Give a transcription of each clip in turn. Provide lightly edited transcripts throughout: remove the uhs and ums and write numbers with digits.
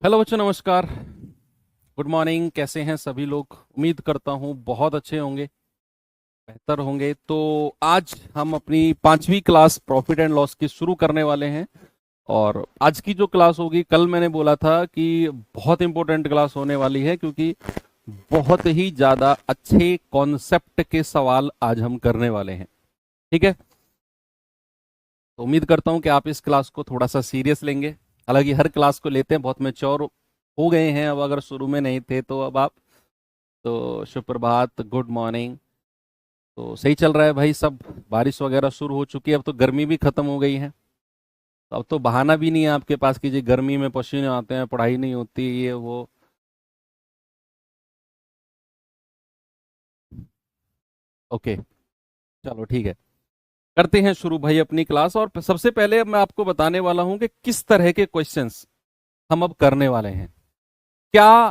Hello बच्चों, नमस्कार। Good morning. कैसे हैं सभी लोग? उम्मीद करता हूँ बहुत अच्छे होंगे, बेहतर होंगे। तो आज हम अपनी 5वीं क्लास प्रॉफिट एंड लॉस की शुरू करने वाले हैं। और आज की जो क्लास होगी, कल मैंने बोला था कि बहुत इंपॉर्टेंट क्लास होने वाली है, क्योंकि बहुत ही ज़्यादा अच्छे कॉन्सेप्ट के सवाल आज हम करने वाले हैं। ठीक है, तो उम्मीद करता हूँ कि आप इस क्लास को थोड़ा सा सीरियस लेंगे। हालांकि हर क्लास को लेते हैं, बहुत मैच्योर हो गए हैं अब, अगर शुरू में नहीं थे तो अब आप। तो सुप्रभात, गुड मॉर्निंग। तो सही चल रहा है भाई सब? बारिश वगैरह शुरू हो चुकी है, अब तो गर्मी भी खत्म हो गई है। तो अब तो बहाना भी नहीं है आपके पास कि जी गर्मी में पसीने आते हैं, पढ़ाई नहीं होती, ये वो। ओके, चलो ठीक है, करते हैं शुरू भाई अपनी क्लास। और सबसे पहले मैं आपको बताने वाला हूं कि किस तरह के क्वेश्चंस हम अब करने वाले हैं। क्या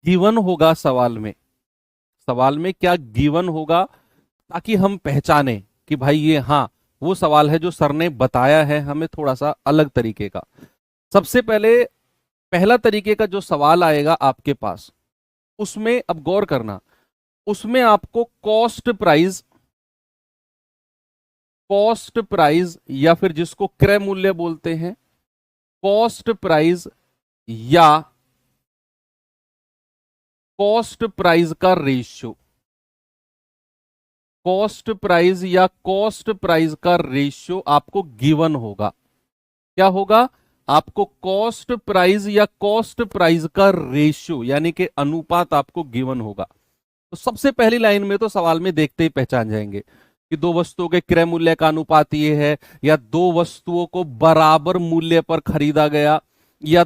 गिवन होगा सवाल में? सवाल में क्या गिवन होगा, ताकि हम पहचाने कि भाई ये, हाँ, वो सवाल है जो सर ने बताया है हमें थोड़ा सा अलग तरीके का। सबसे पहले पहला तरीके का जो सवाल आएगा आपके पास, उसमें अब गौर करना, उसमें आपको कॉस्ट प्राइस या फिर जिसको क्रय मूल्य बोलते हैं, कॉस्ट प्राइस या कॉस्ट प्राइस का रेशियो, कॉस्ट प्राइस या कॉस्ट प्राइस का रेशियो आपको गिवन होगा। क्या होगा? आपको कॉस्ट प्राइस या कॉस्ट प्राइस का रेशियो यानी कि अनुपात आपको गिवन होगा। तो सबसे पहली लाइन में तो सवाल में देखते ही पहचान जाएंगे कि दो वस्तुओं के क्रय मूल्य का अनुपात ये है, या दो वस्तुओं को बराबर मूल्य पर खरीदा गया, या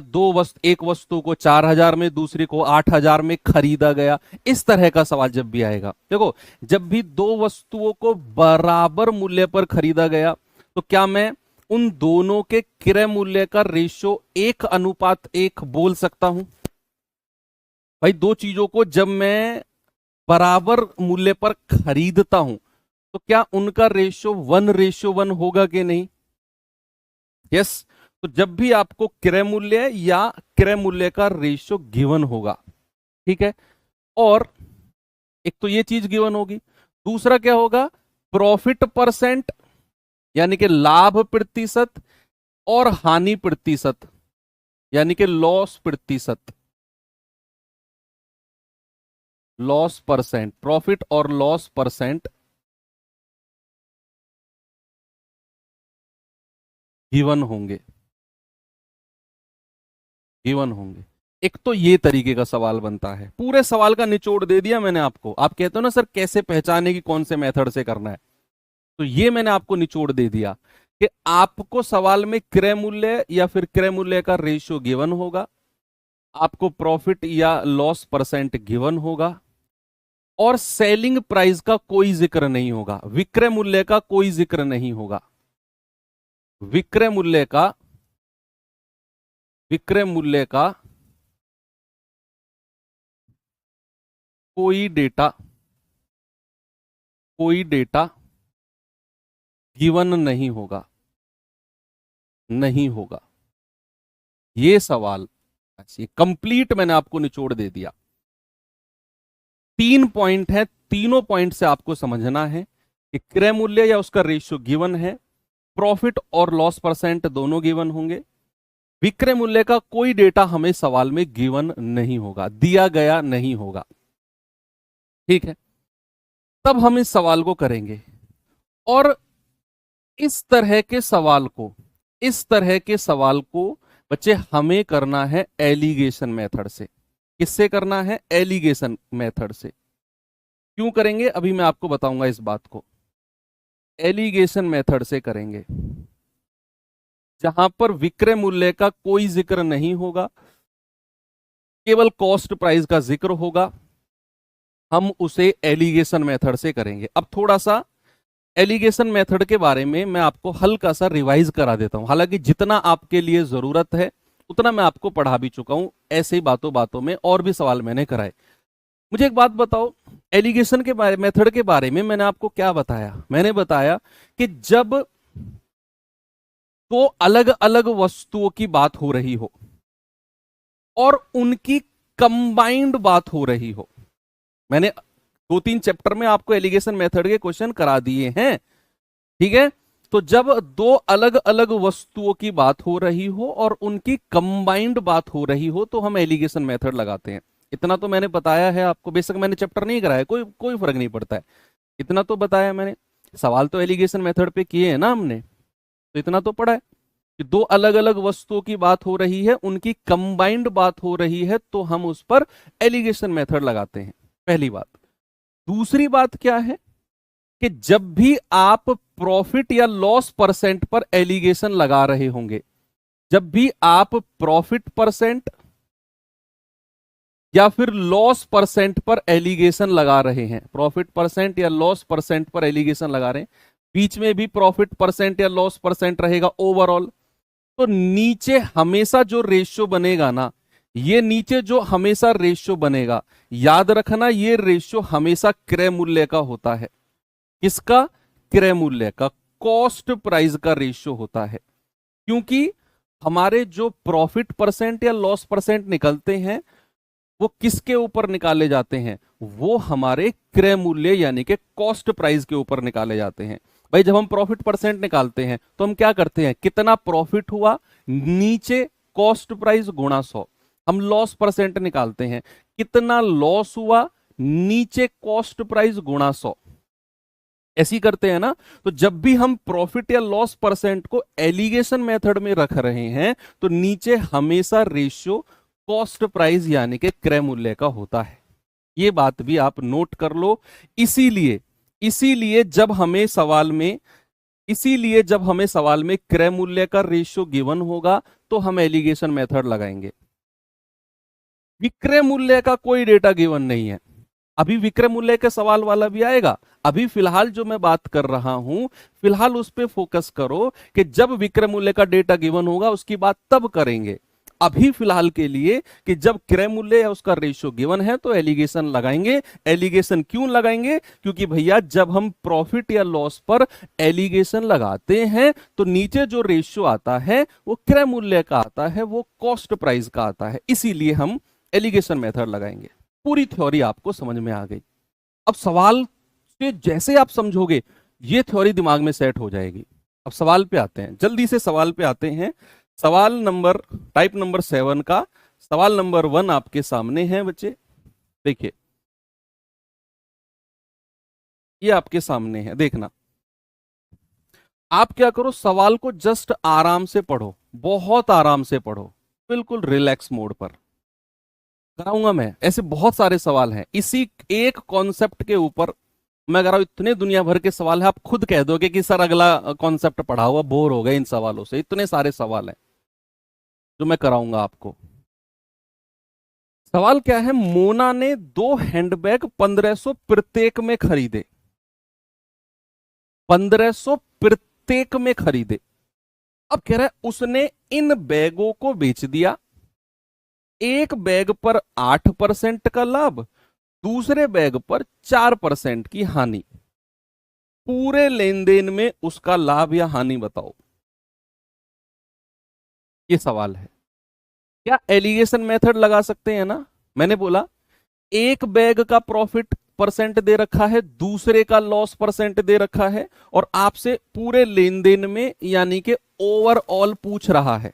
एक वस्तु को 4,000 में, दूसरी को 8,000 में खरीदा गया। इस तरह का सवाल जब भी आएगा, देखो, जब भी दो वस्तुओं को बराबर मूल्य पर खरीदा गया, तो क्या मैं उन दोनों के क्रय मूल्य का रेशियो 1:1 बोल सकता हूं? भाई, दो चीजों को जब मैं बराबर मूल्य पर खरीदता हूं, तो क्या उनका रेशियो 1:1 होगा कि नहीं? यस। तो जब भी आपको क्रय मूल्य या क्रय मूल्य का रेशियो गिवन होगा, ठीक है, और एक तो ये चीज गिवन होगी, दूसरा क्या होगा? प्रॉफिट परसेंट यानी कि लाभ प्रतिशत, और हानि प्रतिशत यानी कि लॉस प्रतिशत, लॉस परसेंट, प्रॉफिट और लॉस परसेंट गिवन होंगे, गिवन होंगे। एक तो ये तरीके का सवाल बनता है। पूरे सवाल का निचोड़ दे दिया मैंने आपको। आप कहते हो ना सर कैसे पहचाने कि कौन से मेथड से करना है, तो ये मैंने आपको निचोड़ दे दिया कि आपको सवाल में क्रय मूल्य या फिर क्रय मूल्य का रेशियो गिवन होगा, आपको प्रॉफिट या लॉस परसेंट गिवन होगा, और सेलिंग प्राइस का कोई जिक्र नहीं होगा, विक्रय मूल्य का कोई जिक्र नहीं होगा। विक्रय मूल्य का, विक्रय मूल्य का कोई डेटा, कोई डेटा गिवन नहीं होगा, नहीं होगा। ये सवाल ये कंप्लीट मैंने आपको निचोड़ दे दिया। 3 पॉइंट है, तीनों पॉइंट से आपको समझना है कि क्रय मूल्य या उसका रेशियो गिवन है, प्रॉफिट और लॉस परसेंट दोनों गिवन होंगे, विक्रय मूल्य का कोई डेटा हमें सवाल में गिवन नहीं होगा, दिया गया नहीं होगा। ठीक है, तब हम इस सवाल को करेंगे। और इस तरह के सवाल को, इस तरह के सवाल को बच्चे हमें करना है एलिगेशन मेथड से। किससे करना है? एलिगेशन मेथड से। क्यों करेंगे अभी मैं आपको बताऊंगा इस बात को। एलिगेशन मेथड से करेंगे, जहां पर विक्रय मूल्य का कोई जिक्र नहीं होगा, केवल कॉस्ट प्राइस का जिक्र होगा। हम उसे एलिगेशन मेथड से करेंगे। अब थोड़ा सा एलिगेशन मेथड के बारे में मैं आपको हल्का सा रिवाइज करा देता हूं। हालांकि जितना आपके लिए जरूरत है उतना मैं आपको पढ़ा भी चुका हूं, ऐसे ही बातों बातों में और भी सवाल मैंने कराए। मुझे एक बात बताओ, एलिगेशन के बारे, मेथड के बारे में मैंने आपको क्या बताया? मैंने बताया कि जब दो अलग अलग वस्तुओं की बात हो रही हो, और उनकी कंबाइंड बात हो रही हो। मैंने 2-3 चैप्टर में आपको एलिगेशन मेथड के क्वेश्चन करा दिए हैं, ठीक है। तो जब दो अलग अलग वस्तुओं की बात हो रही हो और उनकी कंबाइंड बात हो रही हो तो हम एलिगेशन मेथड लगाते हैं। इतना तो मैंने बताया है आपको, बेशक मैंने चैप्टर नहीं कराया, कोई कोई फर्क नहीं पड़ता है, इतना तो बताया मैंने। सवाल तो एलिगेशन मेथड पे किए हैं ना हमने, तो इतना तो पढ़ा है कि दो अलग अलग वस्तुओं की बात हो रही है, उनकी कंबाइंड बात हो रही है, तो हम उस पर एलिगेशन मेथड लगाते हैं, पहली बात। दूसरी बात क्या है कि जब भी आप प्रॉफिट या लॉस परसेंट पर एलिगेशन लगा रहे होंगे, जब भी आप प्रॉफिट परसेंट या फिर लॉस परसेंट पर एलिगेशन लगा रहे हैं, प्रॉफिट परसेंट या लॉस परसेंट पर एलिगेशन लगा रहे हैं, बीच में भी प्रॉफिट परसेंट या लॉस परसेंट रहेगा ओवरऑल, तो नीचे हमेशा जो रेशियो बनेगा ना, ये नीचे जो हमेशा रेशियो बनेगा, याद रखना ये रेशियो हमेशा क्रय मूल्य का होता है। किसका? क्रय मूल्य का, कॉस्ट प्राइस का रेशियो होता है। क्योंकि हमारे जो प्रॉफिट परसेंट या लॉस परसेंट निकलते हैं वो किसके ऊपर निकाले जाते हैं? वो हमारे क्रय मूल्य यानी कि कॉस्ट प्राइस के ऊपर निकाले जाते हैं। भाई जब हम प्रॉफिट परसेंट निकालते हैं तो हम क्या करते हैं, कितना प्रॉफिट हुआ नीचे कॉस्ट प्राइस गुणा 100। हम लॉस परसेंट निकालते हैं, कितना लॉस हुआ नीचे कॉस्ट प्राइस गुणा 100। ऐसी करते हैं ना। तो जब भी हम प्रॉफिट या लॉस परसेंट को एलिगेशन मेथड में रख रहे हैं तो नीचे हमेशा रेशियो कॉस्ट प्राइस यानी कि क्रय मूल्य का होता है। ये बात भी आप नोट कर लो। इसीलिए इसीलिए जब हमें सवाल में क्रय मूल्य का रेशियो गिवन होगा तो हम एलिगेशन मेथड लगाएंगे। विक्रय मूल्य का कोई डेटा गिवन नहीं है, अभी विक्रय मूल्य के सवाल वाला भी आएगा। अभी फिलहाल जो मैं बात कर रहा हूं, फिलहाल उस पर फोकस करो कि जब विक्रय मूल्य का डेटा गिवन होगा उसकी बात तब करेंगे। अभी फिलहाल के लिए कि जब क्रय मूल्य या उसका रेशियो गिवन है तो एलिगेशन लगाएंगे। एलिगेशन क्यों लगाएंगे? क्योंकि भैया जब हम प्रॉफिट या लॉस पर एलिगेशन लगाते हैं तो नीचे जो रेशियो आता है वो क्रय मूल्य का आता है, वो कॉस्ट प्राइस का आता है, इसीलिए हम एलिगेशन मेथड लगाएंगे। पूरी थ्योरी आपको समझ में आ गई। अब सवाल से जैसे आप समझोगे ये थ्योरी दिमाग में सेट हो जाएगी। अब सवाल पे आते हैं, जल्दी से सवाल पे आते हैं। सवाल नंबर टाइप नंबर 7 का सवाल नंबर 1 आपके सामने है बच्चे, देखिए ये आपके सामने है, देखना। आप क्या करो, सवाल को जस्ट आराम से पढ़ो, बहुत आराम से पढ़ो, बिल्कुल रिलैक्स मोड पर कराऊंगा मैं। ऐसे बहुत सारे सवाल हैं इसी एक कॉन्सेप्ट के ऊपर मैं कह रहा हूं, इतने दुनिया भर के सवाल है, आप खुद कह दोगे कि सर अगला कॉन्सेप्ट पढ़ा हुआ, बोर हो गए इन सवालों से। इतने सारे सवाल हैं जो मैं कराऊंगा आपको। सवाल क्या है, मोना ने 2 हैंडबैग 1500 प्रत्येक में खरीदे, 1500 प्रत्येक में खरीदे। अब कह रहा है उसने इन बैगों को बेच दिया, एक बैग पर 8% का लाभ, दूसरे बैग पर 4% की हानि। पूरे लेन देन में उसका लाभ या हानि बताओ। ये सवाल है। क्या एलिगेशन मेथड लगा सकते हैं ना? मैंने बोला एक बैग का प्रॉफिट परसेंट दे रखा है, दूसरे का लॉस परसेंट दे रखा है, और आपसे पूरे लेन देन में यानी कि ओवरऑल पूछ रहा है।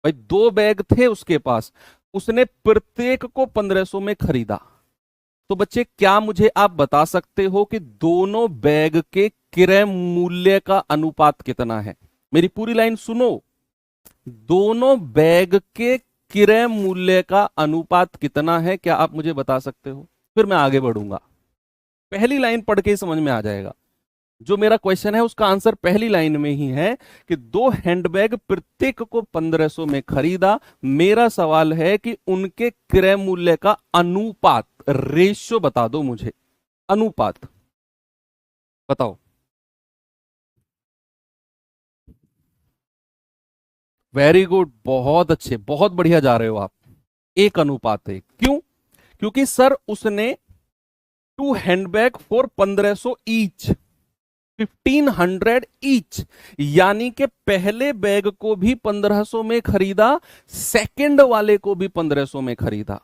भाई 2 बैग थे उसके पास, उसने प्रत्येक को 1500 में खरीदा। तो बच्चे क्या मुझे आप बता सकते हो कि दोनों बैग के क्रय मूल्य का अनुपात कितना है? मेरी पूरी लाइन सुनो। दोनों बैग के क्रय मूल्य का अनुपात कितना है, क्या आप मुझे बता सकते हो? फिर मैं आगे बढ़ूंगा। पहली लाइन पढ़ के ही समझ में आ जाएगा। जो मेरा क्वेश्चन है उसका आंसर पहली लाइन में ही है कि 2 हैंडबैग प्रत्येक को 1500 में खरीदा। मेरा सवाल है कि उनके क्रय मूल्य का अनुपात, रेशियो बता दो मुझे, अनुपात बताओ। वेरी गुड, बहुत अच्छे, बहुत बढ़िया जा रहे हो आप। 1:1। क्यों? क्योंकि सर उसने 2 हैंडबैग फॉर 1500 ईच, 1500 ईच, यानी कि पहले बैग को भी 1500 में खरीदा, सेकंड वाले को भी 1500 में खरीदा।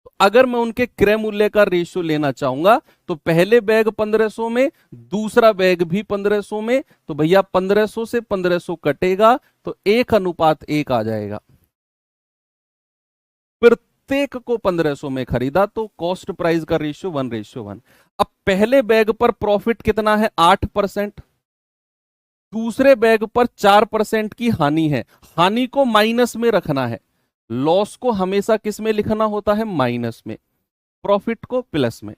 तो अगर मैं उनके क्रय मूल्य का रेशियो लेना चाहूंगा तो पहले बैग 1500 में, दूसरा बैग भी 1500 में, तो भैया 1500 से 1500 कटेगा तो 1:1 आ जाएगा। प्रत्येक को 1500 में खरीदा तो कॉस्ट प्राइस का रेशियो 1:1। अब पहले बैग पर प्रॉफिट कितना है? 8%। दूसरे बैग पर 4% की हानि है। हानि को माइनस में रखना है, लॉस को हमेशा किस में लिखना होता है? माइनस में, प्रॉफिट को प्लस में।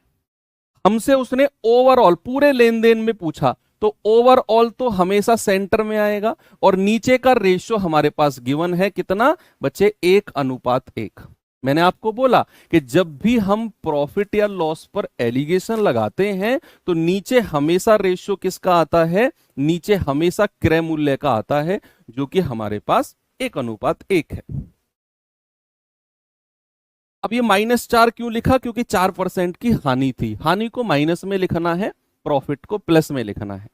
हमसे उसने ओवरऑल पूरे लेन देन में पूछा, तो ओवरऑल तो हमेशा सेंटर में आएगा, और नीचे का रेशियो हमारे पास गिवन है कितना बच्चे? 1:1। मैंने आपको बोला कि जब भी हम प्रॉफिट या लॉस पर एलिगेशन लगाते हैं तो नीचे हमेशा रेशियो किसका आता है? नीचे हमेशा क्रय मूल्य का आता है, जो कि हमारे पास 1:1 है। अब ये -4 क्यों लिखा? क्योंकि 4% की हानि थी। हानि को माइनस में लिखना है, प्रॉफिट को प्लस में लिखना है।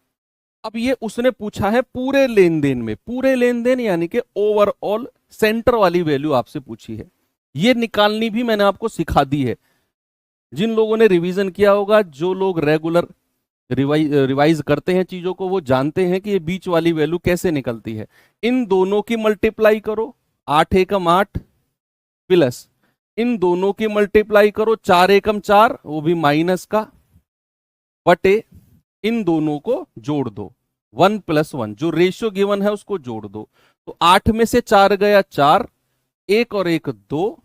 अब ये उसने पूछा है पूरे लेन देन में, पूरे लेन देन यानी कि ओवरऑल सेंटर वाली वैल्यू आपसे पूछी है। ये निकालनी भी मैंने आपको सिखा दी है। जिन लोगों ने रिवीजन किया होगा, जो लोग रेगुलर रिवाइज करते हैं चीजों को, वो जानते हैं कि ये बीच वाली वैल्यू कैसे निकलती है। इन दोनों की मल्टीप्लाई करो, 8 एकम 8, प्लस इन दोनों की मल्टीप्लाई करो, 4 एकम 4, वो भी माइनस का, बटे इन दोनों को जोड़ दो, 1 + 1 जो रेशियो गिवन है उसको जोड़ दो। तो 8 में से 4 गया 4, 1 और 1 2,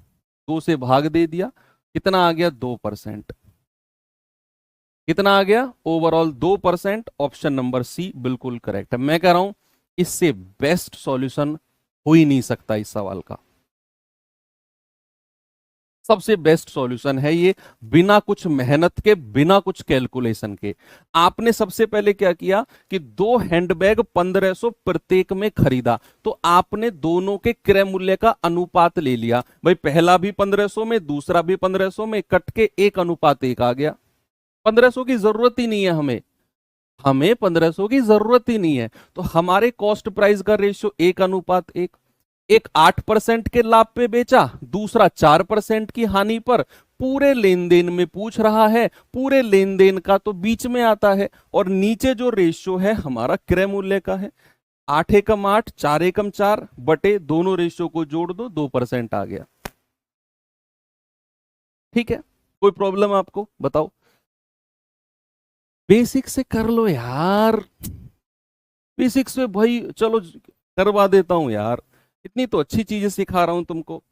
2 से भाग दे दिया, कितना आ गया? 2%। कितना आ गया? ओवरऑल 2%। ऑप्शन नंबर सी बिल्कुल करेक्ट है। मैं कह रहा हूं इससे बेस्ट सॉल्यूशन हो ही नहीं सकता इस सवाल का। सबसे बेस्ट सॉल्यूशन है ये, बिना कुछ मेहनत के, बिना कुछ कैलकुलेशन के। आपने सबसे पहले क्या किया कि 2 हैंडबैग 1500 प्रत्येक में खरीदा, तो आपने दोनों के क्रय मूल्य का अनुपात ले लिया। भाई पहला भी 1500 में, दूसरा भी 1500 में, कट के 1:1 आ गया। 1500 की जरूरत ही नहीं है हमें, हमें 1500 की जरूरत ही नहीं है। तो हमारे कॉस्ट प्राइस का रेशियो 1:1। एक 8% के लाभ पे बेचा, दूसरा 4% की हानि पर। पूरे लेन देन में पूछ रहा है, पूरे लेन देन का तो बीच में आता है, और नीचे जो रेशियो है हमारा क्रय मूल्य का है। 8 एकम 8, 4 एकम 4, बटे दोनों रेशियो को जोड़ दो, 2% आ गया। ठीक है, कोई प्रॉब्लम आपको? बताओ। बेसिक से कर लो यार, बेसिक से भाई चलो करवा देता हूं यार, इतनी तो अच्छी चीजें सिखा रहा हूं तुमको,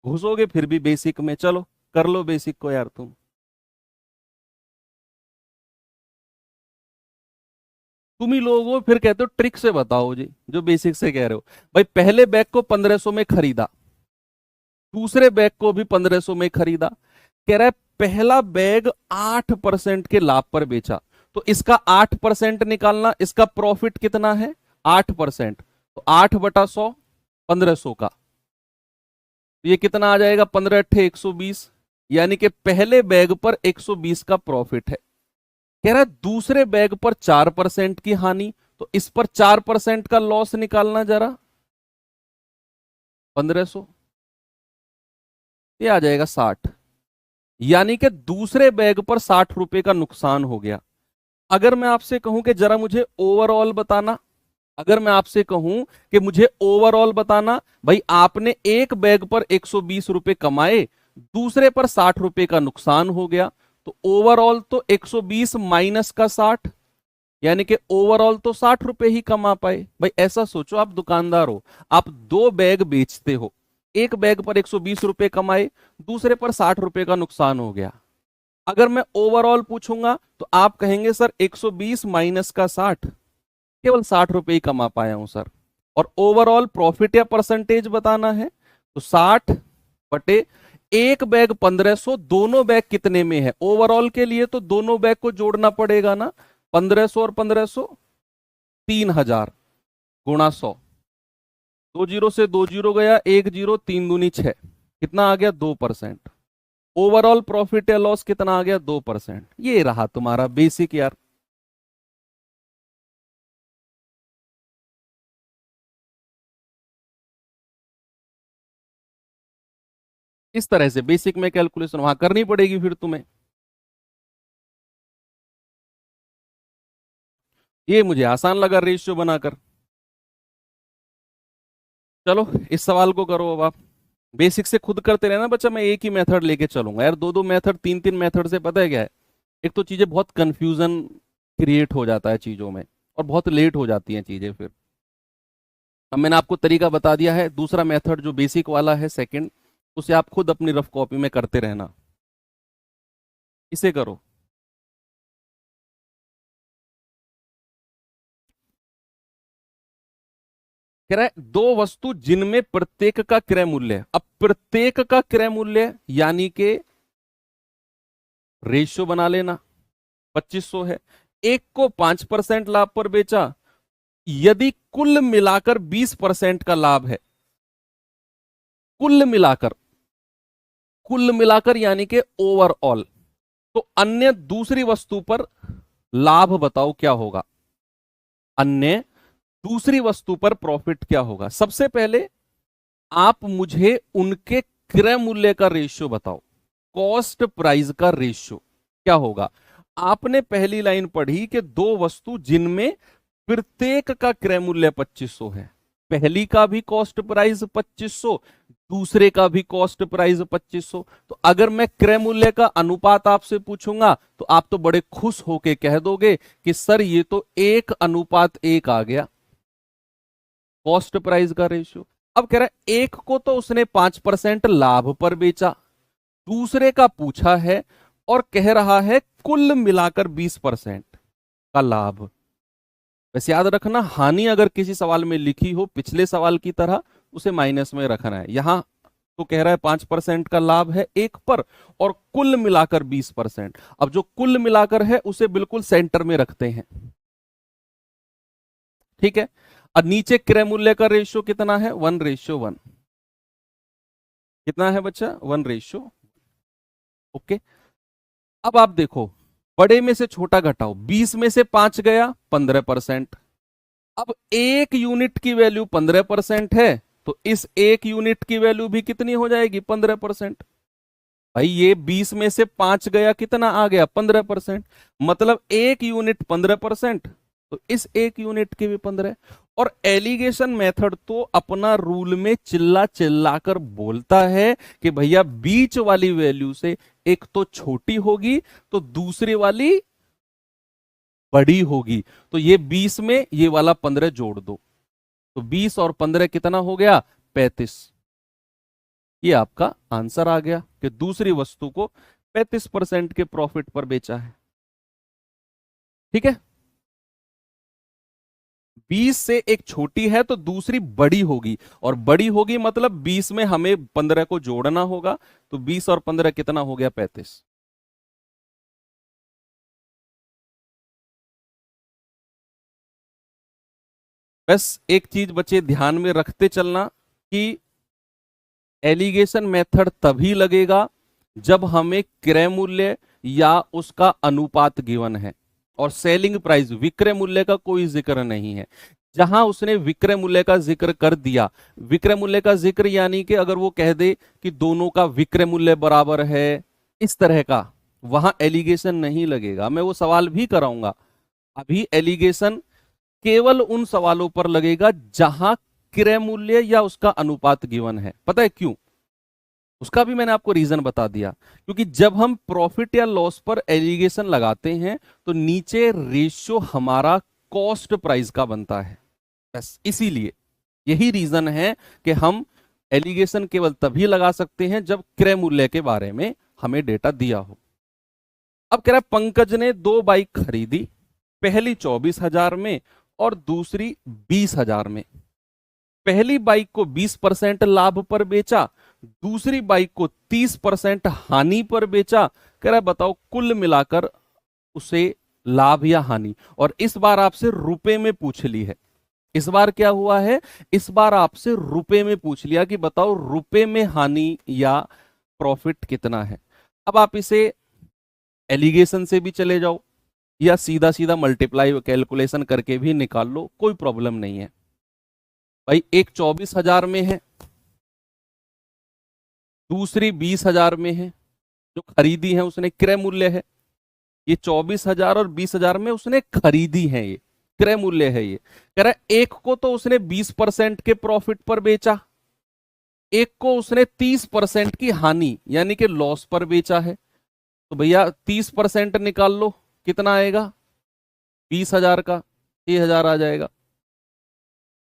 घुसोगे फिर भी बेसिक में। चलो कर लो बेसिक को यार तुम। तुम ही लोग हो फिर कहते हो ट्रिक से बताओ जी, जो बेसिक से कह रहे हो। भाई पहले बैग को 1500 में खरीदा, दूसरे बैग को भी 1500 में खरीदा। कह रहा है पहला बैग 8% के लाभ पर बेचा, तो इसका 8% निकालना। इसका प्रॉफिट कितना है? 8%, तो 8/100, 1500 का, तो ये कितना आ जाएगा? 15×8 = 120, यानी कि पहले बैग पर 120 का प्रॉफिट है। कह रहा है दूसरे बैग पर 4% की हानि, तो इस पर 4% का लॉस निकालना जरा, 1500, ये आ जाएगा 60, यानी कि दूसरे बैग पर 60 रुपए का नुकसान हो गया। अगर मैं आपसे कहूं कि जरा मुझे ओवरऑल बताना, अगर मैं आपसे कहूं कि मुझे ओवरऑल बताना, भाई आपने एक बैग पर 120 रुपए कमाए, दूसरे पर 60 रुपए का नुकसान हो गया, तो ओवरऑल तो 120 माइनस का 60, यानी कि ओवरऑल तो 60 रुपए ही कमा पाए। भाई ऐसा सोचो, आप दुकानदार हो, आप 2 बैग बेचते हो, एक बैग पर 120 रुपए कमाए, दूसरे पर 60 रुपए का नुकसान हो गया। अगर मैं ओवरऑल पूछूंगा तो आप कहेंगे सर 120 माइनस का 60, केवल 60 रुपए ही कमा पाया हूं सर। और ओवरऑल प्रॉफिट या परसेंटेज बताना है, तो 60 बटे एक बैग 1500, दोनों बैग कितने में है? ओवरऑल के लिए तो दोनों बैग को जोड़ना पड़ेगा ना, 1500 और 1500, 3000 गुणा 100, 2 जीरो से 2 जीरो गया, 1 जीरो, 3 दूनी 6, कितना आ गया? 2%। ओवरऑल प्रॉफिट या लॉस कितना आ गया? 2%। ये रहा तुम्हारा बेसिक यार। इस तरह से बेसिक में कैलकुलेशन वहां करनी पड़ेगी फिर तुम्हें। ये मुझे आसान लगा रेशियो बनाकर। चलो इस सवाल को करो अब आप। बेसिक से खुद करते रहना बच्चा, मैं एक ही मेथड लेके चलूंगा यार। दो दो मेथड, तीन तीन मेथड से पता है क्या है, एक तो चीजें बहुत कंफ्यूजन क्रिएट हो जाता है चीजों में, और बहुत लेट हो जाती हैं चीजें फिर। अब मैंने आपको तरीका बता दिया है। दूसरा मेथड जो बेसिक वाला है सेकंड, उसे आप खुद अपनी रफ कॉपी में करते रहना। इसे करो। कह रहा है दो वस्तु जिनमें प्रत्येक का क्रय मूल्य, अब प्रत्येक का क्रय मूल्य यानी कि रेशियो बना लेना, 2500 है। एक को 5% लाभ पर बेचा, यदि कुल मिलाकर 20% का लाभ है, कुल मिलाकर, कुल मिलाकर यानी कि ओवरऑल, तो अन्य दूसरी वस्तु पर लाभ बताओ क्या होगा, अन्य दूसरी वस्तु पर प्रॉफिट क्या होगा। सबसे पहले आप मुझे उनके क्रय मूल्य का रेशियो बताओ, कॉस्ट प्राइस का रेशियो क्या होगा। आपने पहली लाइन पढ़ी कि दो वस्तु जिनमें प्रत्येक का क्रय मूल्य 2500 है, पहली का भी कॉस्ट प्राइस 2500, दूसरे का भी कॉस्ट प्राइस 2500। तो अगर मैं क्रय मूल्य का अनुपात आपसे पूछूंगा तो आप तो बड़े खुश होके कह दोगे कि सर ये तो 1:1 आ गया कॉस्ट प्राइस का रेशियो। अब कह रहा है एक को तो उसने 5% लाभ पर बेचा, दूसरे का पूछा है और कह रहा है कुल मिलाकर 20% का लाभ। वैसे याद रखना, हानि अगर किसी सवाल में लिखी हो पिछले सवाल की तरह, उसे माइनस में रखना है। यहां तो कह रहा है 5% का लाभ है एक पर और कुल मिलाकर 20%। अब जो कुल मिलाकर है उसे बिल्कुल सेंटर में रखते हैं, ठीक है। और नीचे क्रय मूल्य का रेशियो कितना है, 1:1। कितना है बच्चा, 1:। ओके। अब आप देखो, बड़े में से छोटा घटाओ, 20 में से 5 गया 15%। अब एक यूनिट की वैल्यू 15% है, तो इस एक यूनिट की वैल्यू भी कितनी हो जाएगी, 15%। भाई ये 20 में से 5 गया, कितना आ गया, 15%। मतलब एक यूनिट 15%, तो इस एक यूनिट की भी 15। और एलिगेशन मेथड तो अपना रूल में चिल्ला चिल्ला कर बोलता है कि भैया बीच वाली वैल्यू से एक तो छोटी होगी तो दूसरी वाली बड़ी होगी। तो ये 20 में ये वाला 15 जोड़ दो, तो 20 और 15 कितना हो गया, 35। ये आपका आंसर आ गया कि दूसरी वस्तु को 35% के प्रॉफिट पर बेचा है। ठीक है, 20 से एक छोटी है तो दूसरी बड़ी होगी, और बड़ी होगी मतलब 20 में हमें 15 को जोड़ना होगा, तो 20 और 15 कितना हो गया, 35। बस एक चीज बच्चे ध्यान में रखते चलना कि एलिगेशन मेथड तभी लगेगा जब हमें क्रय मूल्य या उसका अनुपात गिवन है, और सेलिंग प्राइस विक्रय मूल्य का कोई जिक्र नहीं है। जहां उसने विक्रय मूल्य का जिक्र कर दिया, विक्रय मूल्य का जिक्र यानी कि अगर वो कह दे कि दोनों का विक्रय मूल्य बराबर है, इस तरह का, वहां एलिगेशन नहीं लगेगा। मैं वो सवाल भी कराऊंगा। अभी एलिगेशन केवल उन सवालों पर लगेगा जहां क्रय मूल्य या उसका अनुपात गिवन है। पता है क्यों, उसका भी मैंने आपको रीजन बता दिया। क्योंकि जब हम प्रॉफिट या लॉस पर एलिगेशन लगाते हैं तो नीचे रेशियो हमारा कॉस्ट प्राइस का बनता है, बस इसीलिए यही रीजन है कि हम एलिगेशन केवल तभी लगा सकते हैं जब क्रय मूल्य के बारे में हमें डेटा दिया हो। अब कह रहा है पंकज ने दो बाइक खरीदी, पहली 24,000 में और दूसरी 20,000 में। पहली बाइक को 20% लाभ पर बेचा, दूसरी बाइक को 30% हानि पर बेचा। कह रहा है बताओ कुल मिलाकर उसे लाभ या हानि, और इस बार आपसे रुपए में पूछ ली है। इस बार क्या हुआ है, इस बार आपसे रुपए में पूछ लिया कि बताओ रुपए में हानि या प्रॉफिट कितना है। अब आप इसे एलिगेशन से भी चले जाओ या सीधा सीधा मल्टीप्लाई कैलकुलेशन करके भी निकाल लो, कोई प्रॉब्लम नहीं है। भाई एक 24,000 में है, दूसरी 20,000 में है, जो खरीदी है उसने, क्रय मूल्य है। ये 24,000 और 20,000 में उसने खरीदी है, ये क्रय मूल्य है। ये कह रहा है एक को तो उसने 20% के प्रॉफिट पर बेचा, एक को उसने 30% की हानि यानी कि लॉस पर बेचा है। तो भैया 30% निकाल लो, कितना आएगा? 20,000 का 6,000 आ जाएगा।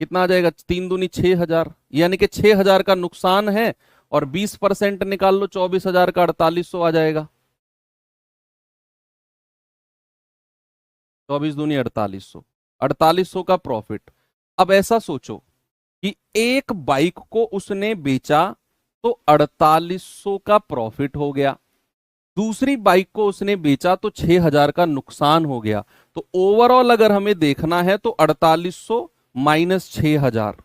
कितना आ जाएगा? 3 दूनी 6,000, यानी कि 6,000 का नुकसान है, और 20% निकाल लो 24,000 का, 4800 आ जाएगा। 24 दूनी 4800, 4800 का प्रॉफिट। अब ऐसा सोचो कि एक बाइक को उसने बेचा तो 4800 का प्रॉफिट हो गया, दूसरी बाइक को उसने बेचा तो 6,000 का नुकसान हो गया। तो ओवरऑल अगर हमें देखना है तो 4800 माइनस 6,000,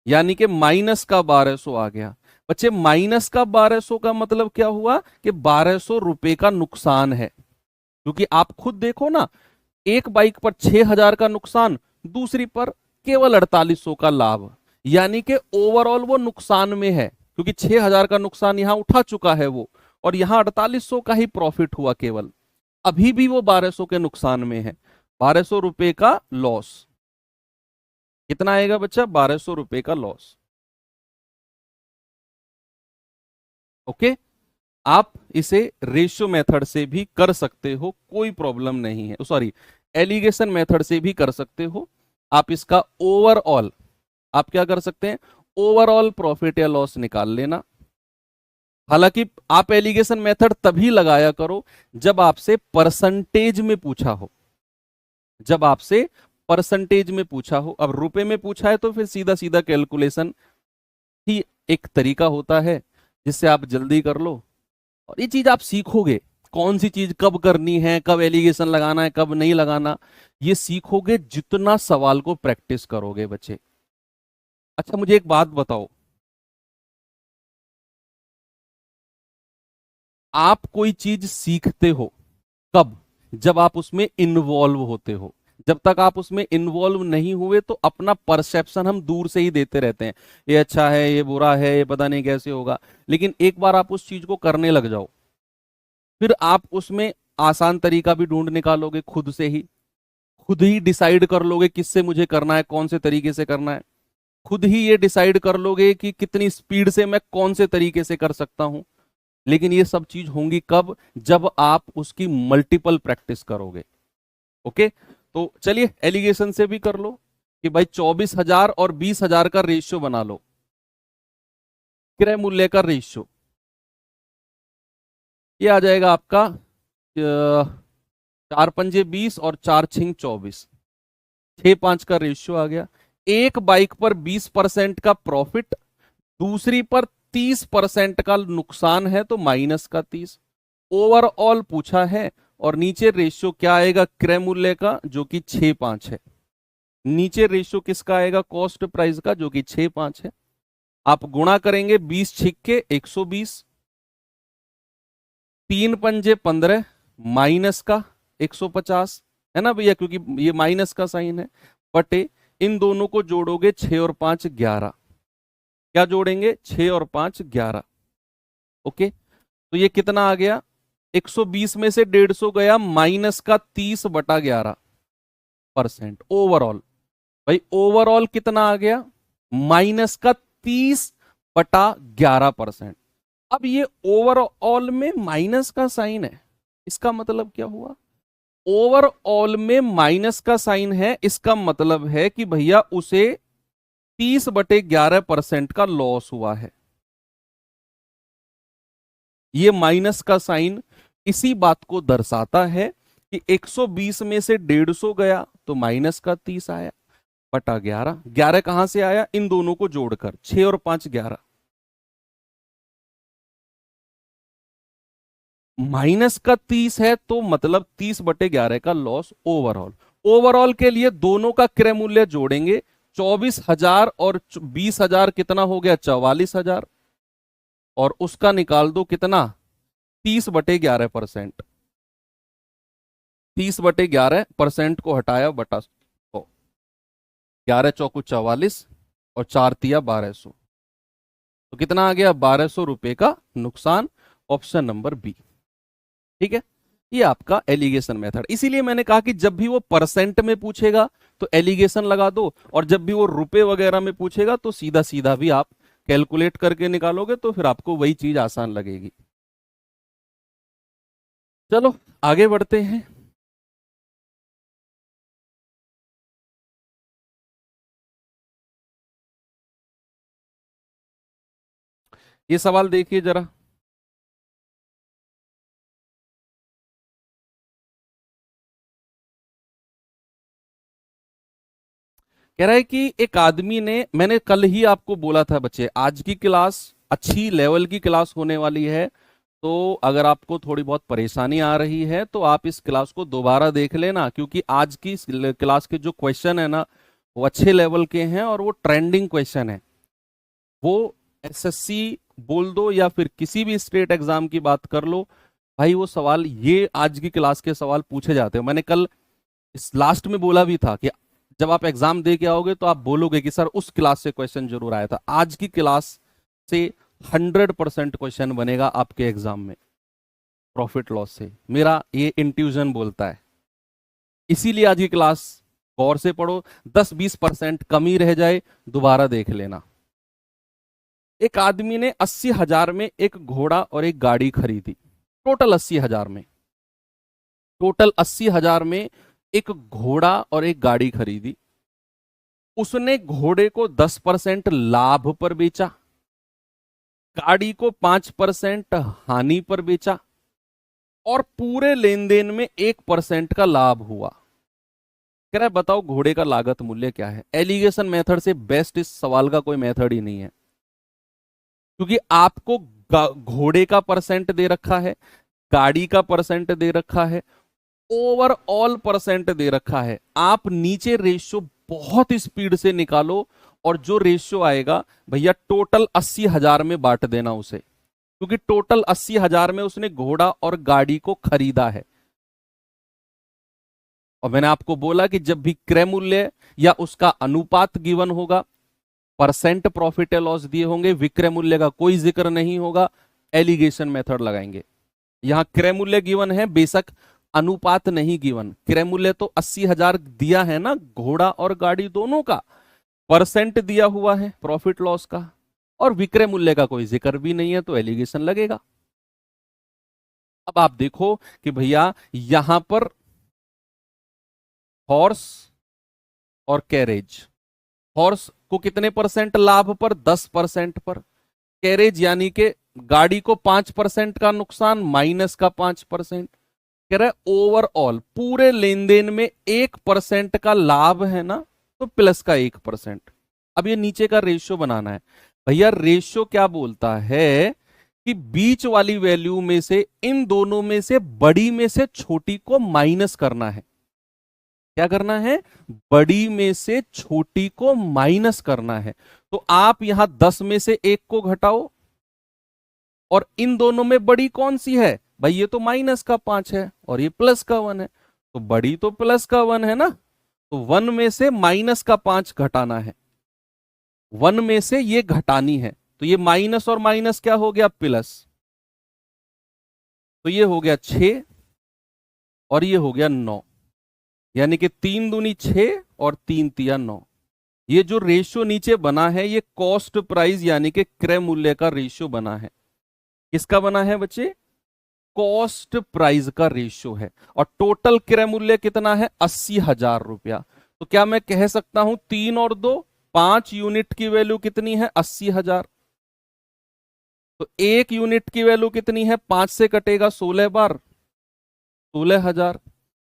यानी कि माइनस का 1200 आ गया। बच्चे माइनस का 1200 का मतलब क्या हुआ कि 1200 रुपए का नुकसान है। क्योंकि आप खुद देखो ना, एक बाइक पर 6,000 का नुकसान, दूसरी पर केवल 4800 का लाभ, यानी कि ओवरऑल वो नुकसान में है, क्योंकि 6,000 का नुकसान यहां उठा चुका है वो, और यहां 4800 का ही प्रॉफिट हुआ केवल। अभी भी वो 1200 के नुकसान में है, 1200 रुपए का लॉस। कितना आएगा बच्चा? 1200 रुपए का लॉस। ओके, आप इसे रेशियो मेथड से भी कर सकते हो, कोई प्रॉब्लम नहीं है। सॉरी, एलिगेशन मेथड से भी कर सकते हो। आप इसका ओवरऑल, आप क्या कर सकते हैं, ओवरऑल प्रॉफिट या लॉस निकाल लेना। हालांकि आप एलिगेशन मेथड तभी लगाया करो जब आपसे परसेंटेज में पूछा हो, जब आपसे परसेंटेज में पूछा हो। अब रुपए में पूछा है तो फिर सीधा सीधा कैलकुलेशन ही एक तरीका होता है जिससे आप जल्दी कर लो, और ये चीज आप सीखोगे, कौन सी चीज कब करनी है, कब एलिगेशन लगाना है, कब नहीं लगाना, ये सीखोगे जितना सवाल को प्रैक्टिस करोगे बच्चे। अच्छा मुझे एक बात बताओ, आप कोई चीज सीखते हो कब? जब आप उसमें इन्वॉल्व होते हो। जब तक आप उसमें इन्वॉल्व नहीं हुए तो अपना परसेप्शन हम दूर से ही देते रहते हैं, ये अच्छा है, ये बुरा है, ये पता नहीं कैसे होगा। लेकिन एक बार आप उस चीज को करने लग जाओ, फिर आप उसमें आसान तरीका भी ढूंढ निकालोगे, खुद से ही, खुद ही डिसाइड कर लोगे किससे मुझे करना है, कौन से तरीके से करना है। खुद ही ये डिसाइड कर लोगे कि कितनी स्पीड से मैं कौन से तरीके से कर सकता हूं। लेकिन ये सब चीज होंगी कब? जब आप उसकी मल्टीपल प्रैक्टिस करोगे। ओके, तो चलिए एलिगेशन से भी कर लो कि भाई 24,000 और 20,000 का रेशियो बना लो, क्रय मूल्य का रेशियो। ये आ जाएगा आपका 4 पंजे 20 और 4 6 24, 6 5 का रेशियो आ गया। एक बाइक पर 20% का प्रॉफिट, दूसरी पर 30% का नुकसान है, तो माइनस का 30। ओवरऑल पूछा है, और नीचे रेशियो क्या आएगा? क्रय मूल्य का, जो कि 6 5 है। नीचे रेशियो किसका आएगा? कॉस्ट प्राइस का, जो कि 6 5 है। आप गुणा करेंगे 20 6 120, 3 पंजे 15 माइनस का 150, है ना भैया, क्योंकि ये माइनस का साइन है, बटे इन दोनों को जोड़ोगे 6 और 5 11। क्या जोड़ेंगे? 6 और 5 11। ओके, तो ये कितना आ गया? 120 में से 150 गया, माइनस का 30/11% ओवरऑल। भाई ओवरऑल कितना आ गया? माइनस का 30/11%। अब ये ओवरऑल में माइनस का साइन है, इसका मतलब क्या हुआ? ओवरऑल में माइनस का साइन है, इसका मतलब है कि भैया उसे 30/11% का लॉस हुआ है। ये माइनस का साइन इसी बात को दर्शाता है कि 120 में से 150 गया तो माइनस का 30 आया, बटा 11। 11 कहां से आया? इन दोनों को जोड़कर, 6 और 5 11। माइनस का 30 है तो मतलब 30/11 का लॉस ओवरऑल। ओवरऑल के लिए दोनों का क्रय मूल्य जोड़ेंगे, 24,000 और 20,000 कितना हो गया? 44,000। और उसका निकाल दो कितना? 30/11%। 30/11% को हटाया, बटा 11 चौकू 44 और 4 तिया 1200। तो तो कितना आ गया, 1200 रुपए का नुकसान, ऑप्शन नंबर बी। ठीक है, ये आपका एलिगेशन मेथड। इसीलिए मैंने कहा कि जब भी वो परसेंट में पूछेगा तो एलिगेशन लगा दो, और जब भी वो रुपए वगैरह में पूछेगा तो सीधा सीधा भी आप कैलकुलेट करके निकालोगे, तो फिर आपको वही चीज आसान लगेगी। चलो आगे बढ़ते हैं। ये सवाल देखिए जरा। कह रहा है कि एक आदमी ने, मैंने कल ही आपको बोला था बच्चे, आज की क्लास अच्छी लेवल की क्लास होने वाली है, तो अगर आपको थोड़ी बहुत परेशानी आ रही है तो आप इस क्लास को दोबारा देख लेना, क्योंकि आज की क्लास के जो क्वेश्चन है ना, वो अच्छे लेवल के हैं और वो ट्रेंडिंग क्वेश्चन है। वो एसएससी बोल दो या फिर किसी भी स्टेट एग्जाम की बात कर लो, भाई वो सवाल, ये आज की क्लास के सवाल पूछे जाते हैं। मैंने कल इस लास्ट में बोला भी था कि जब आप एग्जाम दे के आओगे तो आप बोलोगे कि सर उस क्लास से क्वेश्चन जरूर आया था। आज की क्लास से 100% क्वेश्चन बनेगा आपके एग्जाम में, प्रॉफिट लॉस से, मेरा ये इंट्यूजन बोलता है। इसीलिए आज की क्लास गौर से पढ़ो, 10-20% कमी रह जाए दोबारा देख लेना। एक आदमी ने 80,000 में एक घोड़ा और एक गाड़ी खरीदी, टोटल 80,000 में, टोटल 80,000 में एक घोड़ा और एक गाड़ी खरीदी। उसने घोड़े को 10% लाभ पर बेचा, गाड़ी को 5% हानि पर बेचा, और पूरे लेन देन में 1% का लाभ हुआ। कह रहा है बताओ घोड़े का लागत मूल्य क्या है। एलिगेशन मेथड से बेस्ट इस सवाल का कोई मेथड ही नहीं है, क्योंकि आपको घोड़े का परसेंट दे रखा है, गाड़ी का परसेंट दे रखा है, ओवरऑल परसेंट दे रखा है। आप नीचे रेशियो बहुत स्पीड से निकालो, और जो रेशियो आएगा भैया टोटल 80,000 में बांट देना उसे, क्योंकि टोटल 80,000 में उसने घोड़ा और गाड़ी को खरीदा है। और मैंने आपको बोला कि जब भी क्रय मूल्य या उसका अनुपात गिवन होगा, परसेंट प्रॉफिट या लॉस दिए होंगे, विक्रय मूल्य का कोई जिक्र नहीं होगा, एलिगेशन मेथड लगाएंगे। यहां क्रय मूल्य गिवन है, बेशक अनुपात नहीं गिवन। क्रय मूल्य तो 80,000 दिया है ना, घोड़ा और गाड़ी दोनों का, परसेंट दिया हुआ है प्रॉफिट लॉस का, और विक्रय मूल्य का कोई जिक्र भी नहीं है, तो एलिगेशन लगेगा। अब आप देखो कि भैया यहां पर हॉर्स और कैरेज, हॉर्स को कितने परसेंट लाभ पर, 10% पर, कैरेज यानी कि गाड़ी को 5% का नुकसान, माइनस का 5%। कह रहा है ओवरऑल पूरे लेन देन में 1% का लाभ है ना, तो प्लस का 1%। अब ये नीचे का रेशियो बनाना है। भैया रेशियो क्या बोलता है कि बीच वाली वैल्यू में से, इन दोनों में से बड़ी में से छोटी को माइनस करना है। क्या करना है, बड़ी में से छोटी को माइनस करना है। तो आप यहां 10 में से 1 को घटाओ, और इन दोनों में बड़ी कौन सी है भाई, ये तो माइनस का 5 है और ये प्लस का 1 है, तो बड़ी तो प्लस का 1 है ना, तो 1 में से माइनस का 5 घटाना है, 1 में से ये घटानी है, तो ये माइनस और माइनस क्या हो गया, प्लस, तो ये हो गया 6 और ये हो गया 9, यानी कि 3 दूनी 6 और 3 तिया 9। ये जो रेशियो नीचे बना है ये कॉस्ट प्राइस यानी कि क्रय मूल्य का रेशियो बना है। किसका बना है बच्चे, कॉस्ट प्राइस का रेशियो है। और टोटल क्रय मूल्य कितना है, 80,000 रुपया। तो क्या मैं कह सकता हूं 3 और 2 5 यूनिट की वैल्यू कितनी है, 80,000। तो 1 यूनिट की वैल्यू कितनी है, 5 से कटेगा 16 बार, 16,000।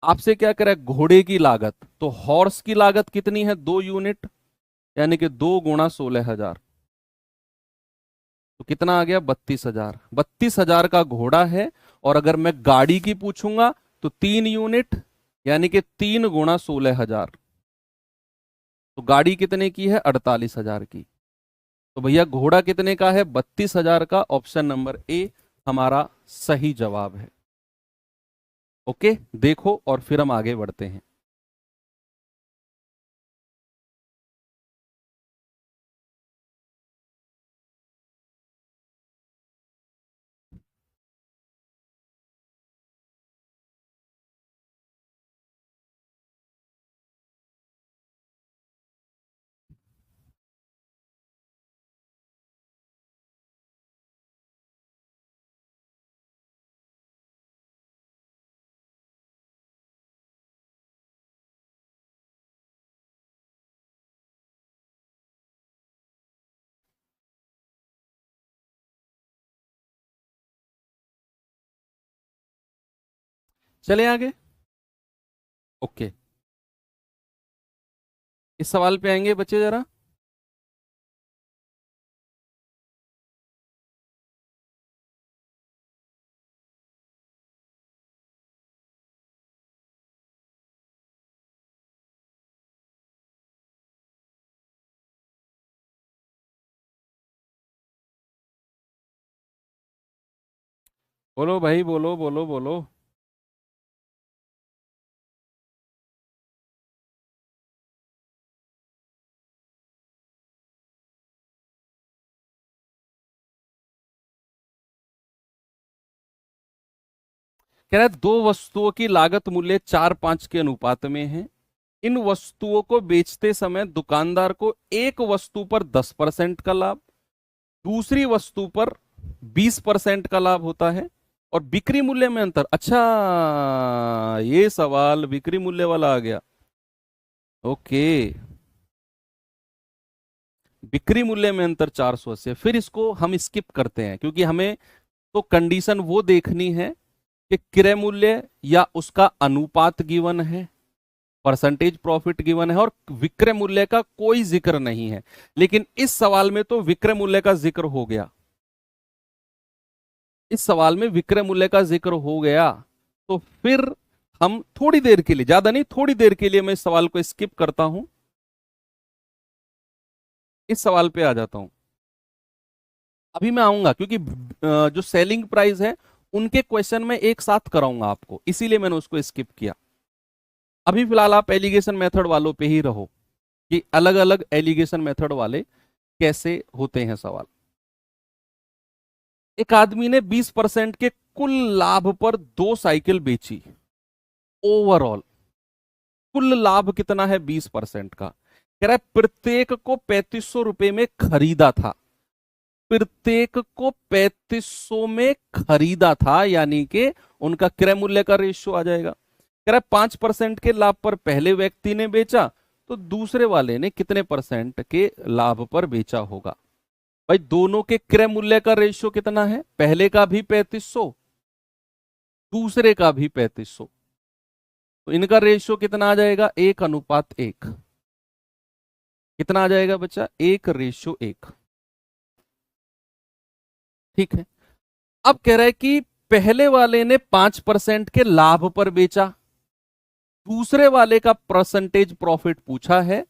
आपसे क्या करे, घोड़े की लागत, तो हॉर्स की लागत कितनी है, 2 यूनिट, यानी कि 2 गुणा 16,000, तो कितना आ गया, 32,000। 32,000 का घोड़ा है, और अगर मैं गाड़ी की पूछूंगा तो 3 यूनिट, यानी कि 3 गुणा 16,000, तो गाड़ी कितने की है, 48,000 की। तो भैया घोड़ा कितने का है, 32,000 का। ऑप्शन नंबर ए हमारा सही जवाब है। ओके, देखो और फिर हम आगे बढ़ते हैं। चले आगे। ओके, इस सवाल पे आएंगे बच्चे जरा। बोलो भाई, बोलो बोलो बोलो। कह रहा है दो वस्तुओं की लागत मूल्य 4:5 के अनुपात में है। इन वस्तुओं को बेचते समय दुकानदार को एक वस्तु पर 10% का लाभ, दूसरी वस्तु पर 20% का लाभ होता है, और बिक्री मूल्य में अंतर। अच्छा, ये सवाल बिक्री मूल्य वाला आ गया। ओके, बिक्री मूल्य में अंतर 480। फिर इसको हम स्किप करते हैं, क्योंकि हमें तो कंडीशन वो देखनी है कि क्रय मूल्य या उसका अनुपात गिवन है, परसेंटेज प्रॉफिट गिवन है, और विक्रय मूल्य का कोई जिक्र नहीं है। लेकिन इस सवाल में तो विक्रय मूल्य का जिक्र हो गया। इस सवाल में विक्रय मूल्य का जिक्र हो गया, तो फिर हम थोड़ी देर के लिए, ज्यादा नहीं, थोड़ी देर के लिए मैं इस सवाल को स्किप करता हूं, इस सवाल पे आ जाता हूं। अभी मैं आऊंगा, क्योंकि जो सेलिंग प्राइस है उनके क्वेश्चन में एक साथ कराऊंगा आपको, इसीलिए मैंने उसको स्किप किया। अभी फिलहाल आप एलिगेशन मेथड वालों पे ही रहो, कि अलग अलग एलिगेशन मेथड वाले कैसे होते हैं सवाल। एक आदमी ने 20% के कुल लाभ पर 2 साइकिल बेची। ओवरऑल कुल लाभ कितना है 20% का। कह रहा है प्रत्येक को 3500 में खरीदा था। प्रत्येक को 3500 में खरीदा था, यानी कि उनका क्रय मूल्य का रेशियो आ जाएगा। कह रहा है 5% के लाभ पर पहले व्यक्ति ने बेचा, तो दूसरे वाले ने कितने परसेंट के लाभ पर बेचा होगा। भाई दोनों के क्रय मूल्य का रेशियो कितना है, पहले का भी 3500, दूसरे का भी 3500, तो इनका रेशियो कितना आ जाएगा, 1:1। कितना आ जाएगा बच्चा, 1:1। ठीक है। अब कह रहा है कि पहले वाले ने 5% के लाभ पर बेचा, दूसरे वाले का परसेंटेज प्रॉफिट पूछा है,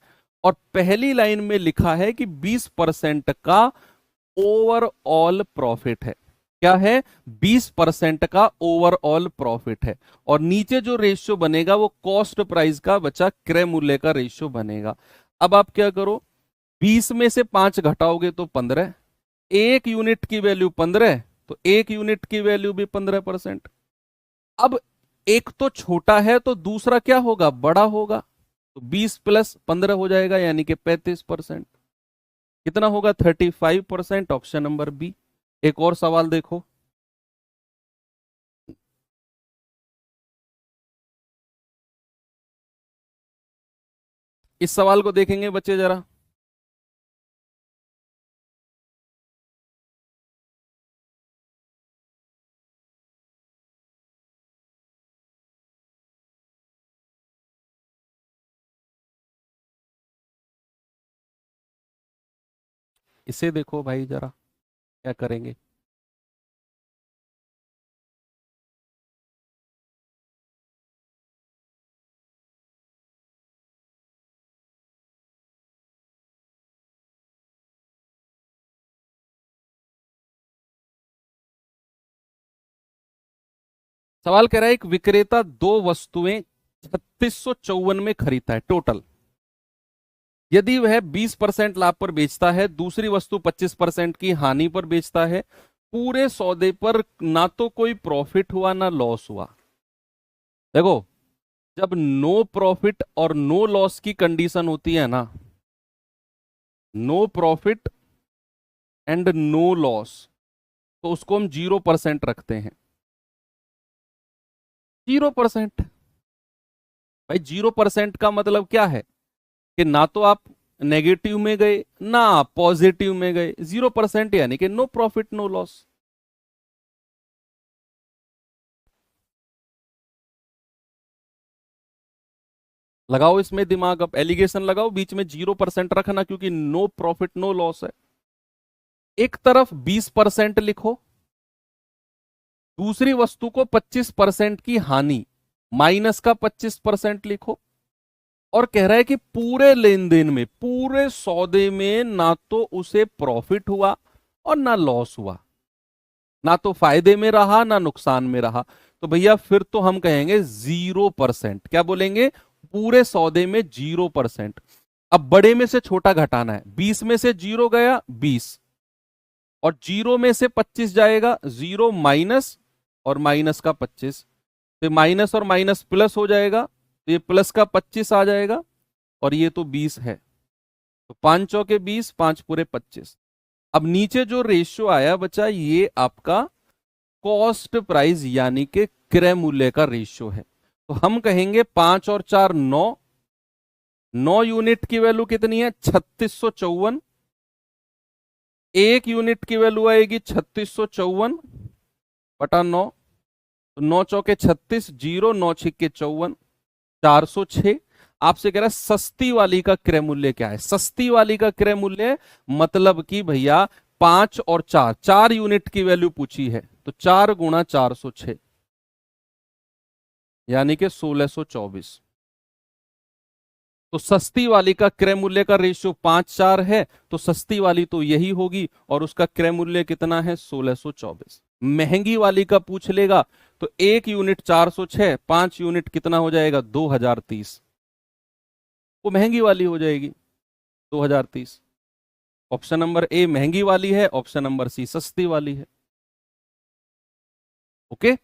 और पहली लाइन में लिखा है कि 20% का ओवरऑल प्रॉफिट है। क्या है, 20% का ओवरऑल प्रॉफिट है। और नीचे जो रेशियो बनेगा वो कॉस्ट प्राइस का बचा क्रय मूल्य का रेशियो बनेगा। अब आप क्या करो, 20 में से 5 घटाओगे तो 15, 1 यूनिट की वैल्यू 15, तो 1 यूनिट की वैल्यू भी 15%। अब एक तो छोटा है तो दूसरा क्या होगा, बड़ा होगा, तो 20 + 15 हो जाएगा, यानी कि 35%। कितना होगा, 35%। Option number B. एक और सवाल देखो। इस सवाल को देखेंगे बच्चे जरा। इसे देखो भाई जरा, क्या करेंगे। सवाल कह रहा है एक विक्रेता दो वस्तुएं 3654 में खरीदता है टोटल। यदि वह 20% लाभ पर बेचता है, दूसरी वस्तु 25% की हानि पर बेचता है, पूरे सौदे पर ना तो कोई प्रॉफिट हुआ ना लॉस हुआ। देखो, जब नो प्रॉफिट और नो लॉस की कंडीशन होती है ना, no profit and no loss, तो उसको हम 0% रखते हैं। 0%। भाई 0% का मतलब क्या है, कि ना तो आप नेगेटिव में गए ना आप पॉजिटिव में गए, 0% यानी कि नो प्रॉफिट नो लॉस। लगाओ इसमें दिमाग, अब एलिगेशन लगाओ, बीच में 0% रखना क्योंकि नो प्रॉफिट नो लॉस है। एक तरफ 20% लिखो, दूसरी वस्तु को 25% की हानि, माइनस का 25% लिखो। और कह रहा है कि पूरे लेन देन में, पूरे सौदे में ना तो उसे प्रॉफिट हुआ और ना लॉस हुआ, ना तो फायदे में रहा ना नुकसान में रहा। तो भैया फिर तो हम कहेंगे 0%। क्या बोलेंगे? पूरे सौदे में 0%। अब बड़े में से छोटा घटाना है, 20 में से 0 गया 20, और 0 में से 25 जाएगा, 0 माइनस और माइनस का 25, तो माइनस और माइनस प्लस हो जाएगा, तो ये प्लस का 25 आ जाएगा, और ये तो 20 है। तो 5 चौके 20, 5 पूरे 25। अब नीचे जो रेशियो आया बचा, ये आपका कॉस्ट प्राइस यानी कि क्रय मूल्य का रेशियो है। तो हम कहेंगे 5 और 4 9, 9 यूनिट की वैल्यू कितनी है? 3654। एक यूनिट की वैल्यू आएगी 3654 बटा 9, तो 9 चौके 36, 0 9 छिक्के 54, 406। आपसे कह रहा है सस्ती वाली का क्रय मूल्य क्या है? सस्ती वाली का क्रय मूल्य मतलब कि भैया 5 और 4, 4 यूनिट की वैल्यू पूछी है, तो 4 गुणा 406 यानी कि 1624। तो सस्ती वाली का क्रय मूल्य का रेशियो 5:4 है, तो सस्ती वाली तो यही होगी, और उसका क्रय मूल्य कितना है? 1624। महंगी वाली का पूछ लेगा तो एक यूनिट 406, 5 यूनिट कितना हो जाएगा? 2030। वो महंगी वाली हो जाएगी 2030। ऑप्शन नंबर ए महंगी वाली है, ऑप्शन नंबर सी सस्ती वाली है। ओके,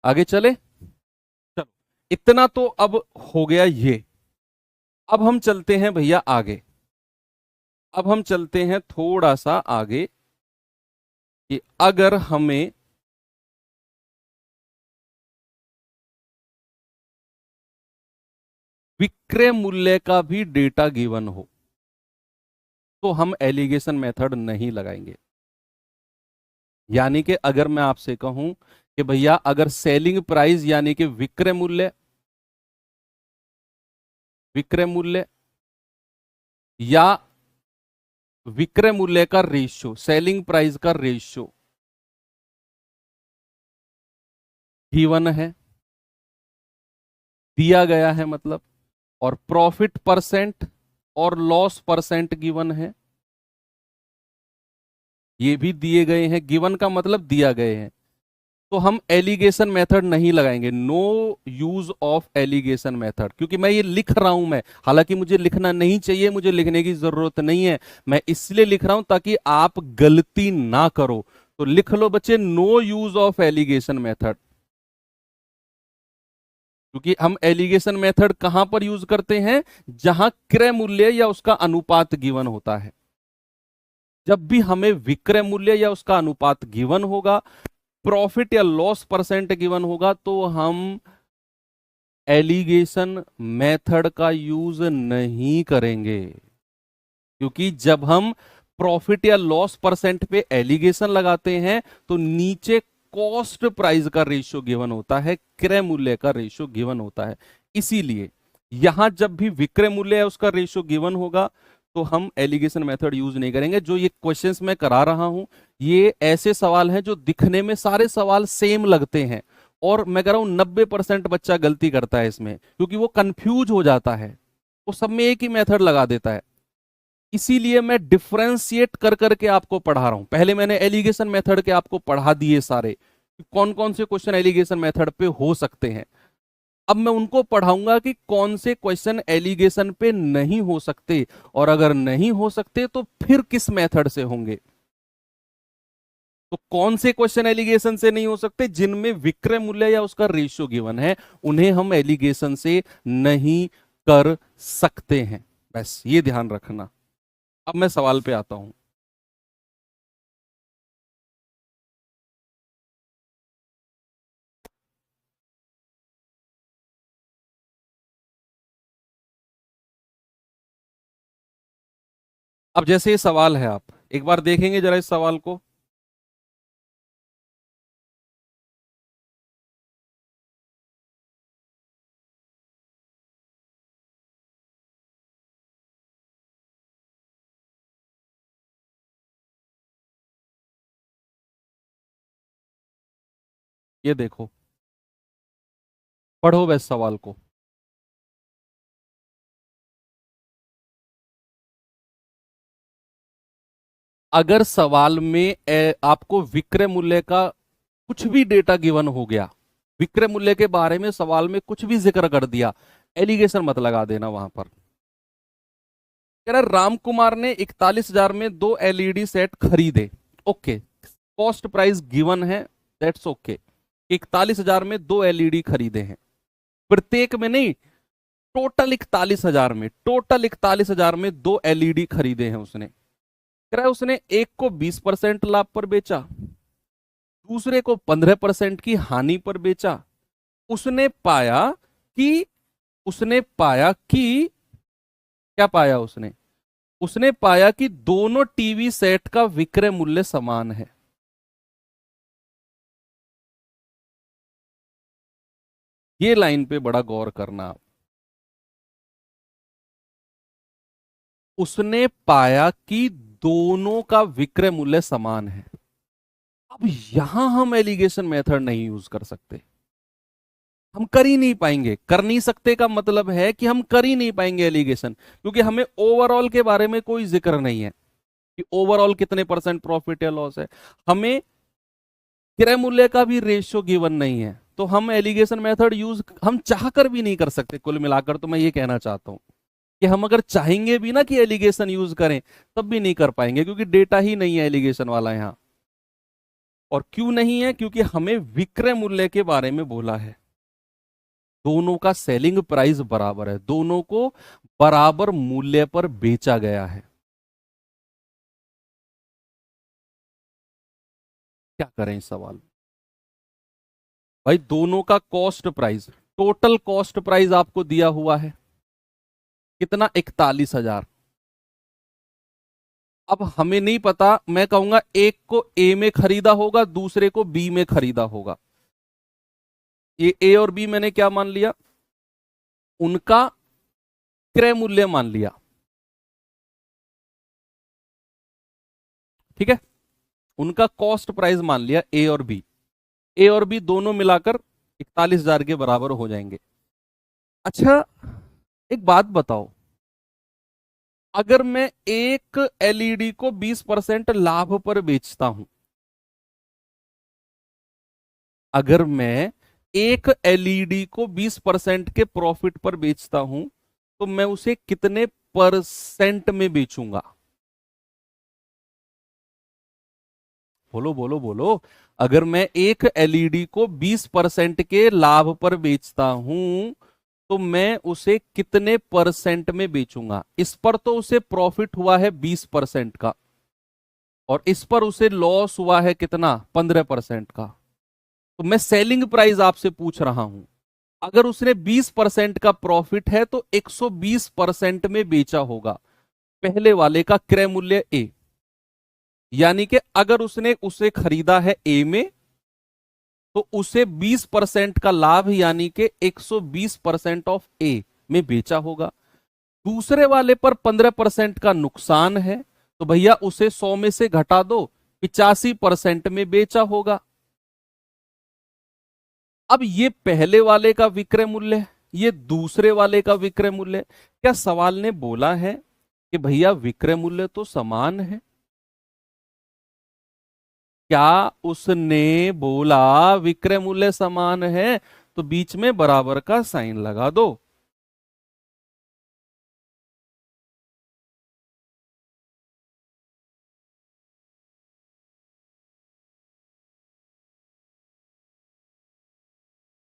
आगे चले। चलो, इतना तो अब हो गया ये। अब हम चलते हैं भैया आगे। अब हम चलते हैं थोड़ा सा आगे कि अगर हमें विक्रय मूल्य का भी डेटा गिवन हो तो हम एलिगेशन मेथड नहीं लगाएंगे। यानी कि अगर मैं आपसे कहूं कि भैया अगर सेलिंग प्राइस यानी कि विक्रय मूल्य, विक्रय मूल्य या विक्रय मूल्य का रेशियो, सेलिंग प्राइस का रेशियो गिवन है, दिया गया है मतलब, और प्रॉफिट परसेंट और लॉस परसेंट गिवन है, ये भी दिए गए हैं। गिवन का मतलब दिया गए हैं, तो हम एलिगेशन मेथड नहीं लगाएंगे। No use of alligation method, क्योंकि मैं ये लिख रहा हूं, मैं हालांकि मुझे लिखना नहीं चाहिए, मुझे लिखने की जरूरत नहीं है, मैं इसलिए लिख रहा हूं ताकि आप गलती ना करो। तो लिख लो बच्चे, no use of alligation method. क्योंकि हम एलिगेशन मेथड कहां पर यूज करते हैं? जहां क्रय मूल्य या उसका अनुपात गिवन होता है। जब भी हमें विक्रय मूल्य या उसका अनुपात गिवन होगा, प्रॉफिट या लॉस परसेंट गिवन होगा, तो हम एलिगेशन मेथड का यूज नहीं करेंगे। क्योंकि जब हम प्रॉफिट या लॉस परसेंट पे एलिगेशन लगाते हैं तो नीचे कॉस्ट प्राइस का रेशियो गिवन होता है, क्रय मूल्य का रेशियो गिवन होता है। इसीलिए यहां जब भी विक्रय मूल्य है उसका रेशियो गिवन होगा तो हम एलिगेशन मेथड यूज नहीं करेंगे। जो ये क्वेश्चंस मैं करा रहा हूं, ये ऐसे सवाल हैं जो दिखने में सारे सवाल सेम लगते हैं, और मैं कह रहा हूं 90% बच्चा गलती करता है इसमें, क्योंकि वो कंफ्यूज हो जाता है, वो सब में एक ही मेथड लगा देता है। इसीलिए मैं डिफरेंशिएट कर करके आपको पढ़ा रहा हूं। पहले मैंने एलिगेशन मेथड के आपको पढ़ा दिए सारे, कौन कौन से क्वेश्चन एलिगेशन मेथड पे हो सकते हैं। अब मैं उनको पढ़ाऊंगा कि कौन से क्वेश्चन एलिगेशन पे नहीं हो सकते, और अगर नहीं हो सकते तो फिर किस मेथड से होंगे। तो कौन से क्वेश्चन एलिगेशन से नहीं हो सकते? जिनमें विक्रय मूल्य या उसका रेशियो गिवन है, उन्हें हम एलिगेशन से नहीं कर सकते हैं। बस ये ध्यान रखना। अब मैं सवाल पे आता हूं। अब जैसे ये सवाल है, आप एक बार देखेंगे जरा इस सवाल को। ये देखो, पढ़ो बस सवाल को। अगर सवाल में आपको विक्रय मूल्य का कुछ भी डेटा गिवन हो गया, विक्रय मूल्य के बारे में सवाल में कुछ भी जिक्र कर दिया, एलिगेशन मत लगा देना वहां पर। कह रहा राम कुमार ने 41,000 में 2 एलईडी सेट खरीदे। ओके, कॉस्ट प्राइस गिवन है, दैट्स ओके। 41,000 में 2 एलईडी खरीदे हैं, प्रत्येक में नहीं, टोटल 41,000 में, टोटल 41,000 में 2 एलईडी खरीदे हैं उसने। कह रहा है उसने एक को 20% लाभ पर बेचा, दूसरे को 15% की हानि पर बेचा। उसने पाया कि क्या पाया उसने? उसने पाया कि दोनों टीवी सेट का विक्रय मूल्य समान है। ये लाइन पे बड़ा गौर करना। उसने पाया कि दोनों का विक्रय मूल्य समान है। अब यहां हम एलिगेशन मेथड नहीं यूज कर सकते, हम कर ही नहीं पाएंगे। कर नहीं सकते का मतलब है कि हम कर ही नहीं पाएंगे एलिगेशन, क्योंकि हमें ओवरऑल के बारे में कोई जिक्र नहीं है कि ओवरऑल कितने % प्रॉफिट या लॉस है। हमें क्रय मूल्य का भी रेशियो गिवन नहीं है, तो हम एलिगेशन मेथड यूज हम चाहकर भी नहीं कर सकते। कुल मिलाकर तो मैं ये कहना चाहता हूं कि हम अगर चाहेंगे भी ना कि एलिगेशन यूज करें, तब भी नहीं कर पाएंगे, क्योंकि डेटा ही नहीं है एलिगेशन वाला यहां। और क्यों नहीं है? क्योंकि हमें विक्रय मूल्य के बारे में बोला है। दोनों का सेलिंग प्राइस बराबर है, दोनों को बराबर मूल्य पर बेचा गया है। क्या करें इस सवाल में? भाई दोनों का cost price, total cost price आपको दिया हुआ है कितना? 41,000। अब हमें नहीं पता, मैं कहूंगा एक को ए में खरीदा होगा, दूसरे को बी में खरीदा होगा। ये ए और बी मैंने क्या मान लिया? उनका क्रय मूल्य मान लिया, ठीक है। उनका कॉस्ट प्राइस मान लिया ए और बी। ए और बी दोनों मिलाकर 41,000 के बराबर हो जाएंगे। अच्छा, एक बात बताओ, अगर मैं एक एलईडी को 20% लाभ पर बेचता हूं, अगर मैं एक एलईडी को 20% के प्रॉफिट पर बेचता हूं, तो मैं उसे कितने % में बेचूंगा? बोलो बोलो बोलो। अगर मैं एक एलईडी को 20% के लाभ पर बेचता हूं, तो मैं उसे कितने % में बेचूंगा? इस पर तो उसे प्रॉफिट हुआ है 20% का, और इस पर उसे लॉस हुआ है कितना? 15% का। तो मैं सेलिंग प्राइस आपसे पूछ रहा हूं, अगर उसने 20% का प्रॉफिट है तो 120% में बेचा होगा पहले वाले का क्रय मूल्य ए। यानी कि अगर उसने उसे खरीदा है ए में, तो उसे 20% का लाभ यानी कि 120% ऑफ ए में बेचा होगा। दूसरे वाले पर 15% का नुकसान है, तो भैया उसे 100 में से घटा दो, 85% में बेचा होगा। अब ये पहले वाले का विक्रय मूल्य है, ये दूसरे वाले का विक्रय मूल्य। क्या सवाल ने बोला है कि भैया विक्रय मूल्य तो समान है? क्या उसने बोला विक्रय मूल्य समान है? तो बीच में बराबर का साइन लगा दो।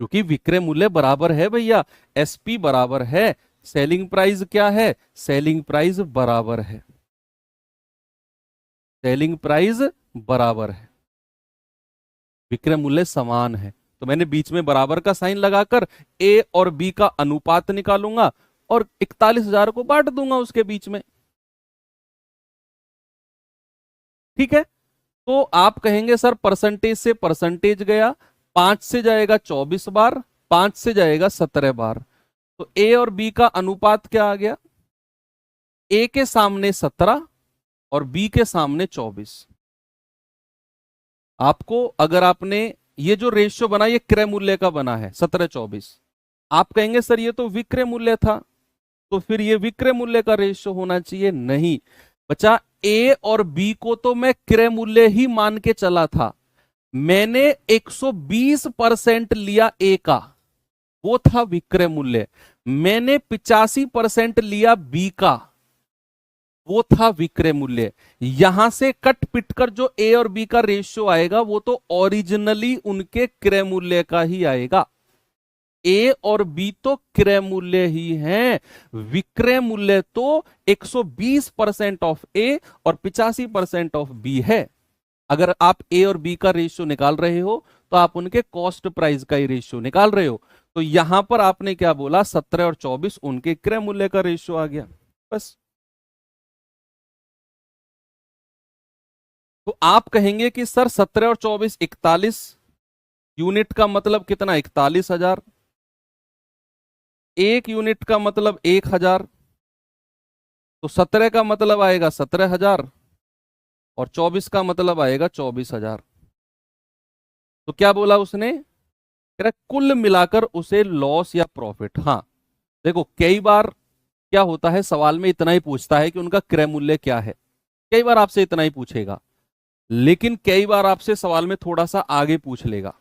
क्योंकि विक्रय मूल्य बराबर है भैया, एसपी बराबर है, सेलिंग प्राइस क्या है? सेलिंग प्राइस बराबर है, सेलिंग प्राइस बराबर है, विक्रय मूल्य समान है। तो मैंने बीच में बराबर का साइन लगाकर ए और बी का अनुपात निकालूंगा और 41,000 को बांट दूंगा उसके बीच में, ठीक है। तो आप कहेंगे सर परसेंटेज से परसेंटेज गया, 5 से जाएगा 24 बार, 5 से जाएगा 17 बार। तो ए और बी का अनुपात क्या आ गया? ए के सामने 17 और बी के सामने 24। आपको अगर आपने ये जो रेशियो बना ये क्रय मूल्य का बना है 17-24। आप कहेंगे सर ये तो विक्रय मूल्य था, तो फिर ये विक्रय मूल्य का रेशियो होना चाहिए। नहीं बच्चा, ए और बी को तो मैं क्रय मूल्य ही मान के चला था। मैंने 120% लिया ए का, वो था विक्रय मूल्य। मैंने 85% लिया बी का, वो था विक्रय मूल्य। यहां से कट पिट कर जो ए और बी का रेशियो आएगा वो तो ओरिजिनली उनके क्रय मूल्य का ही आएगा। ए और बी तो क्रय मूल्य ही हैं, विक्रय मूल्य तो 120% ऑफ ए और 85% ऑफ बी है। अगर आप ए और बी का रेशियो निकाल रहे हो तो आप उनके कॉस्ट प्राइस का ही रेशियो निकाल रहे हो। तो यहां पर आपने क्या बोला, 17 और 24 उनके क्रय मूल्य का रेशियो आ गया बस। तो आप कहेंगे कि सर 17 और 24 41 यूनिट का मतलब कितना, 41,000। एक यूनिट का मतलब 1,000, तो 17 का मतलब आएगा 17,000 और 24 का मतलब आएगा 24,000। तो क्या बोला उसने, कह रहा कुल मिलाकर उसे लॉस या प्रॉफिट। हाँ देखो, कई बार क्या होता है, सवाल में इतना ही पूछता है कि उनका क्रय मूल्य क्या है, कई बार आपसे इतना ही पूछेगा। लेकिन कई बार आपसे सवाल में थोड़ा सा आगे पूछ लेगा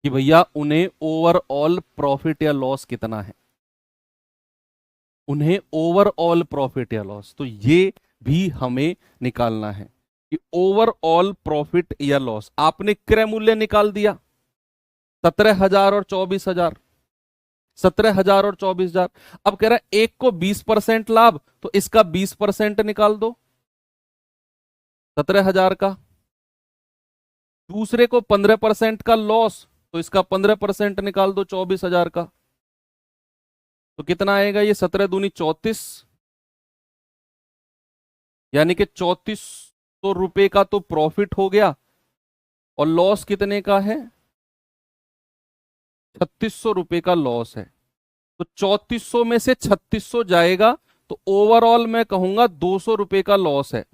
कि भैया उन्हें ओवरऑल प्रॉफिट या लॉस कितना है, उन्हें ओवरऑल प्रॉफिट या लॉस। तो ये भी हमें निकालना है कि ओवरऑल प्रॉफिट या लॉस। आपने क्रय मूल्य निकाल दिया 17,000 और 24,000, 17,000 और 24,000। अब कह रहा है एक को 20% लाभ, तो इसका 20% निकाल दो 17,000 का। दूसरे को 15% का लॉस, तो इसका 15% निकाल दो 24,000 का। तो कितना आएगा ये, 17 दूनी 34, यानी कि 3400 रुपए का तो प्रॉफिट हो गया और लॉस कितने का है, 3600 रुपए का लॉस है। तो 3400 में से 3600 जाएगा, तो ओवरऑल मैं कहूंगा 200 रुपए का लॉस है।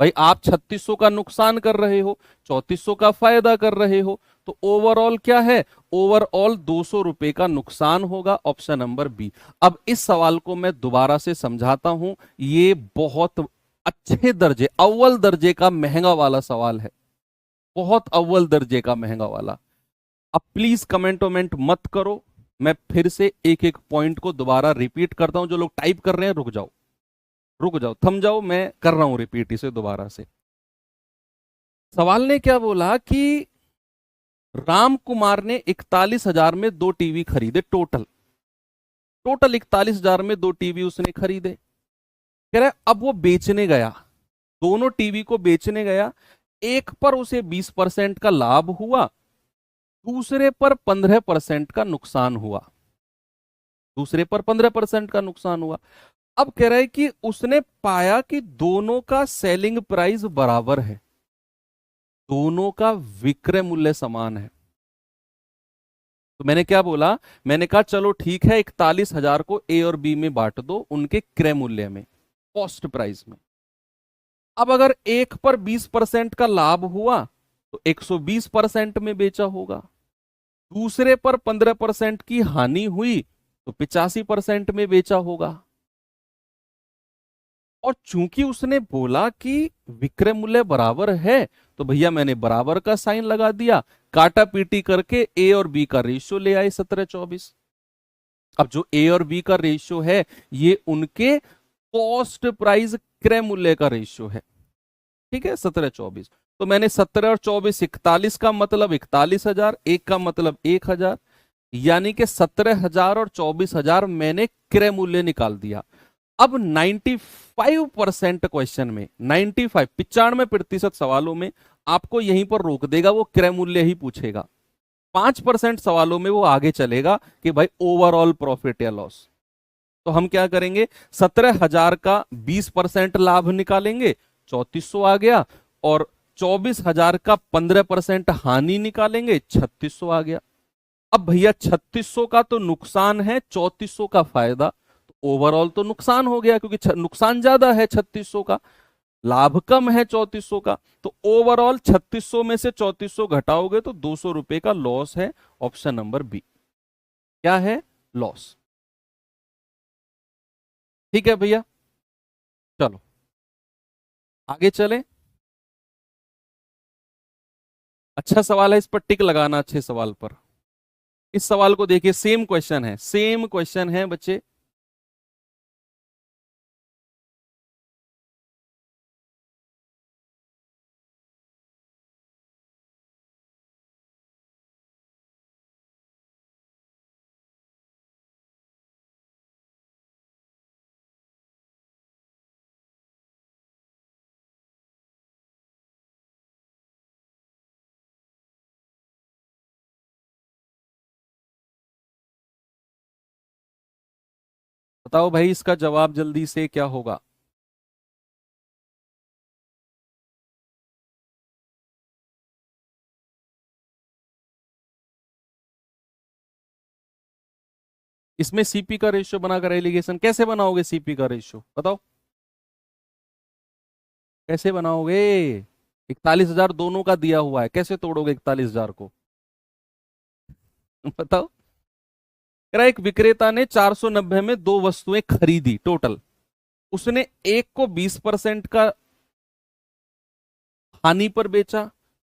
भाई आप 3600 का नुकसान कर रहे हो, 3400 का फायदा कर रहे हो, तो ओवरऑल क्या है, ओवरऑल 200 रुपए का नुकसान होगा। Option number B. अब इस सवाल को मैं दोबारा से समझाता हूं, ये बहुत अच्छे दर्जे, अव्वल दर्जे का महंगा वाला सवाल है, बहुत अव्वल दर्जे का महंगा वाला। अब प्लीज कमेंट वमेंट मत करो, मैं फिर से एक एक पॉइंट को दोबारा रिपीट करता हूं। जो लोग टाइप कर रहे हैं रुक जाओ, रुक जाओ, थम जाओ, मैं कर रहा हूं रिपीट इसे दोबारा से। सवाल ने क्या बोला कि राम कुमार ने 41,000 में 2 टीवी खरीदे, टोटल 41,000 में 2 टीवी उसने खरीदे। कह रहा है अब वो बेचने गया, दोनों टीवी को बेचने गया, एक पर उसे 20% का लाभ हुआ, दूसरे पर 15% का नुकसान हुआ, दूसरे पर 15% का नुकसान हुआ। अब कह रहा है कि उसने पाया कि दोनों का सेलिंग प्राइस बराबर है, दोनों का विक्रय मूल्य समान है। तो मैंने क्या बोला, मैंने कहा चलो ठीक है 41,000 को ए और बी में बांट दो उनके क्रय मूल्य में, कॉस्ट प्राइस में। अब अगर एक पर 20% का लाभ हुआ तो 120% में बेचा होगा, दूसरे पर 15% की हानि हुई तो 85% में बेचा होगा। और चूंकि उसने बोला कि विक्रय मूल्य बराबर है, तो भैया मैंने बराबर का साइन लगा दिया, काटा पीटी करके ए और बी का रेशियो ले आए 17-24। अब जो ए और बी का रेशियो है ये उनके कॉस्ट प्राइस क्रय मूल्य का रेशियो है, ठीक है 17-24। तो मैंने 17 और 24 41 का मतलब 41,000, एक का मतलब 1,000, यानी कि 17,000 और 24,000 मैंने क्रय मूल्य निकाल दिया। अब 95% क्वेश्चन में 95% सवालों में आपको यहीं पर रोक देगा, वो क्रय मूल्य ही पूछेगा। 5% सवालों में वो आगे चलेगा कि भाई ओवरऑल प्रॉफिट या लॉस। तो हम क्या करेंगे, 17,000 का 20% लाभ निकालेंगे, 3400 आ गया, और 24,000 का 15% हानि निकालेंगे, 3600 आ गया। अब भैया 3600 का तो नुकसान है, 3400 का फायदा, तो ओवरऑल तो नुकसान हो गया क्योंकि नुकसान ज्यादा है 3600 का। लाभ कम है 3400 का, तो ओवरऑल 3600 में से 3400 घटाओगे तो 200 रुपए का लॉस है। ऑप्शन नंबर बी क्या है, लॉस। ठीक है भैया, चलो आगे चले। अच्छा सवाल है, इस पर टिक लगाना अच्छे सवाल पर। इस सवाल को देखिए, सेम क्वेश्चन है, सेम क्वेश्चन है बच्चे। बताओ भाई, इसका जवाब जल्दी से क्या होगा। इसमें सीपी का रेशियो बनाकर एलिगेशन कैसे बनाओगे, सीपी का रेशियो बताओ कैसे बनाओगे। 41,000 दोनों का दिया हुआ है, कैसे तोड़ोगे 41,000 को बताओ। कह रहा है, एक विक्रेता ने 490 में दो वस्तुएं खरीदी टोटल। उसने एक को 20% का हानि पर बेचा,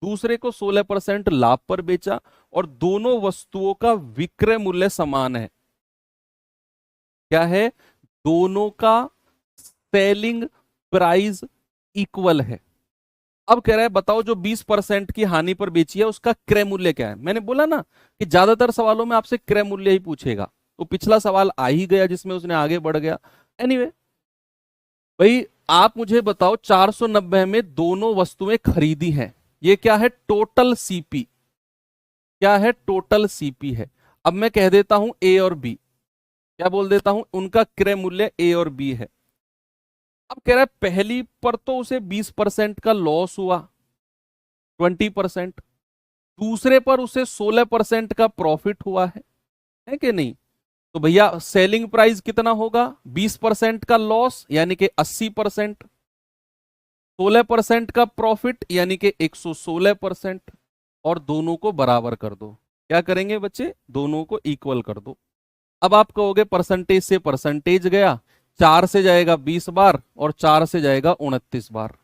दूसरे को 16% लाभ पर बेचा, और दोनों वस्तुओं का विक्रय मूल्य समान है। क्या है, दोनों का सेलिंग प्राइस इक्वल है। अब कह रहा है बताओ जो 20% की हानि पर बेची है उसका क्रय मूल्य क्या है। मैंने बोला ना कि ज्यादातर सवालों में आपसे क्रय मूल्य ही पूछेगा, तो पिछला सवाल आ ही गया जिसमें उसने आगे बढ़ गया। एनीवे भाई, आप मुझे बताओ 490 में दोनों वस्तुएं खरीदी हैं, ये क्या है, टोटल सीपी। क्या है, टोटल सीपी है। अब मैं कह देता हूं ए और बी, क्या बोल देता हूं, उनका क्रय मूल्य ए और बी है। अब कह रहा है पहली पर तो उसे 20% का लॉस हुआ, 20%। दूसरे पर उसे 16% का प्रॉफिट हुआ है कि नहीं। तो भैया सेलिंग प्राइस कितना होगा, 20% का लॉस यानी कि 80%, 16% का प्रॉफिट यानी कि 116%, और दोनों को बराबर कर दो। क्या करेंगे बच्चे, दोनों को इक्वल कर दो। अब आप कहोगे परसेंटेज से परसेंटेज गया, 4 से जाएगा 20 बार और 4 से जाएगा 29 बार।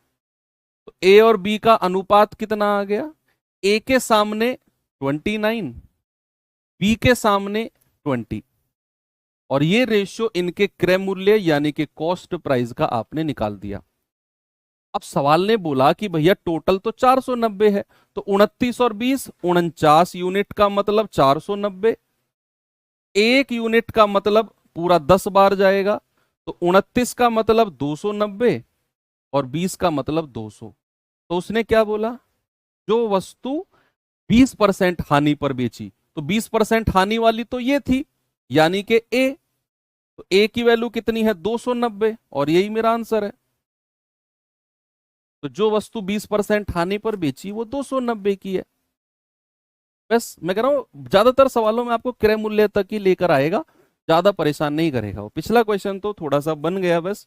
तो ए और बी का अनुपात कितना आ गया, ए के सामने 29, बी के सामने 20, और ये रेशियो इनके क्रय मूल्य यानी कि कॉस्ट प्राइस का आपने निकाल दिया। अब सवाल ने बोला कि भैया टोटल तो 490 है, तो 29 और 20 49 यूनिट का मतलब 490, एक यूनिट का मतलब पूरा 10 बार जाएगा, तो 29 का मतलब 290 और 20 का मतलब 200। तो उसने क्या बोला, जो वस्तु 20% हानि पर बेची, तो 20% हानि वाली तो ये थी यानी कि ए, तो ए की वैल्यू कितनी है 290, और यही मेरा आंसर है। तो जो वस्तु 20% हानि पर बेची वो 290 की है। बस मैं कह रहा हूं ज्यादातर सवालों में आपको क्रय मूल्य तक ही लेकर आएगा, ज्यादा परेशान नहीं करेगा वो। पिछला क्वेश्चन तो थोड़ा सा बन गया बस।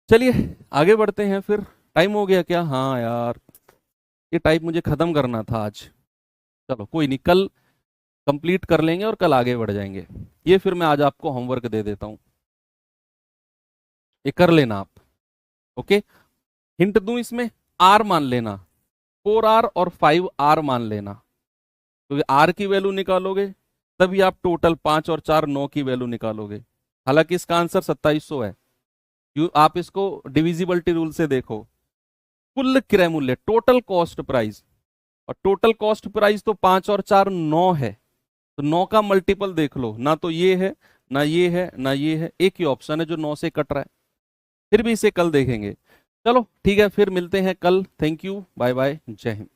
चलिए आगे बढ़ते हैं फिर। टाइम हो गया क्या, हाँ यार ये टाइप मुझे खत्म करना था आज। चलो कोई नहीं, कल कंप्लीट कर लेंगे और कल आगे बढ़ जाएंगे। ये फिर मैं आज आपको होमवर्क दे देता हूं, ये कर लेना आप। ओके, हिंट दूं इसमें, आर मान लेना, 4R और 5R मान लेना, क्योंकि आर की वैल्यू निकालोगे तभी आप टोटल 5 और 4 9 की वैल्यू निकालोगे। हालांकि इसका आंसर 2700 है। आप इसको डिविजिबिलिटी रूल से देखो, कुल क्रय मूल्य टोटल कॉस्ट प्राइस, और टोटल कॉस्ट प्राइस तो 5 और 4 9 है, तो 9 का मल्टीपल देख लो, ना तो ये है ना ये है ना ये है, एक ही ऑप्शन है जो 9 से कट रहा है। फिर भी इसे कल देखेंगे। चलो ठीक है, फिर मिलते हैं कल। थैंक यू, बाय बाय, जय हिंद।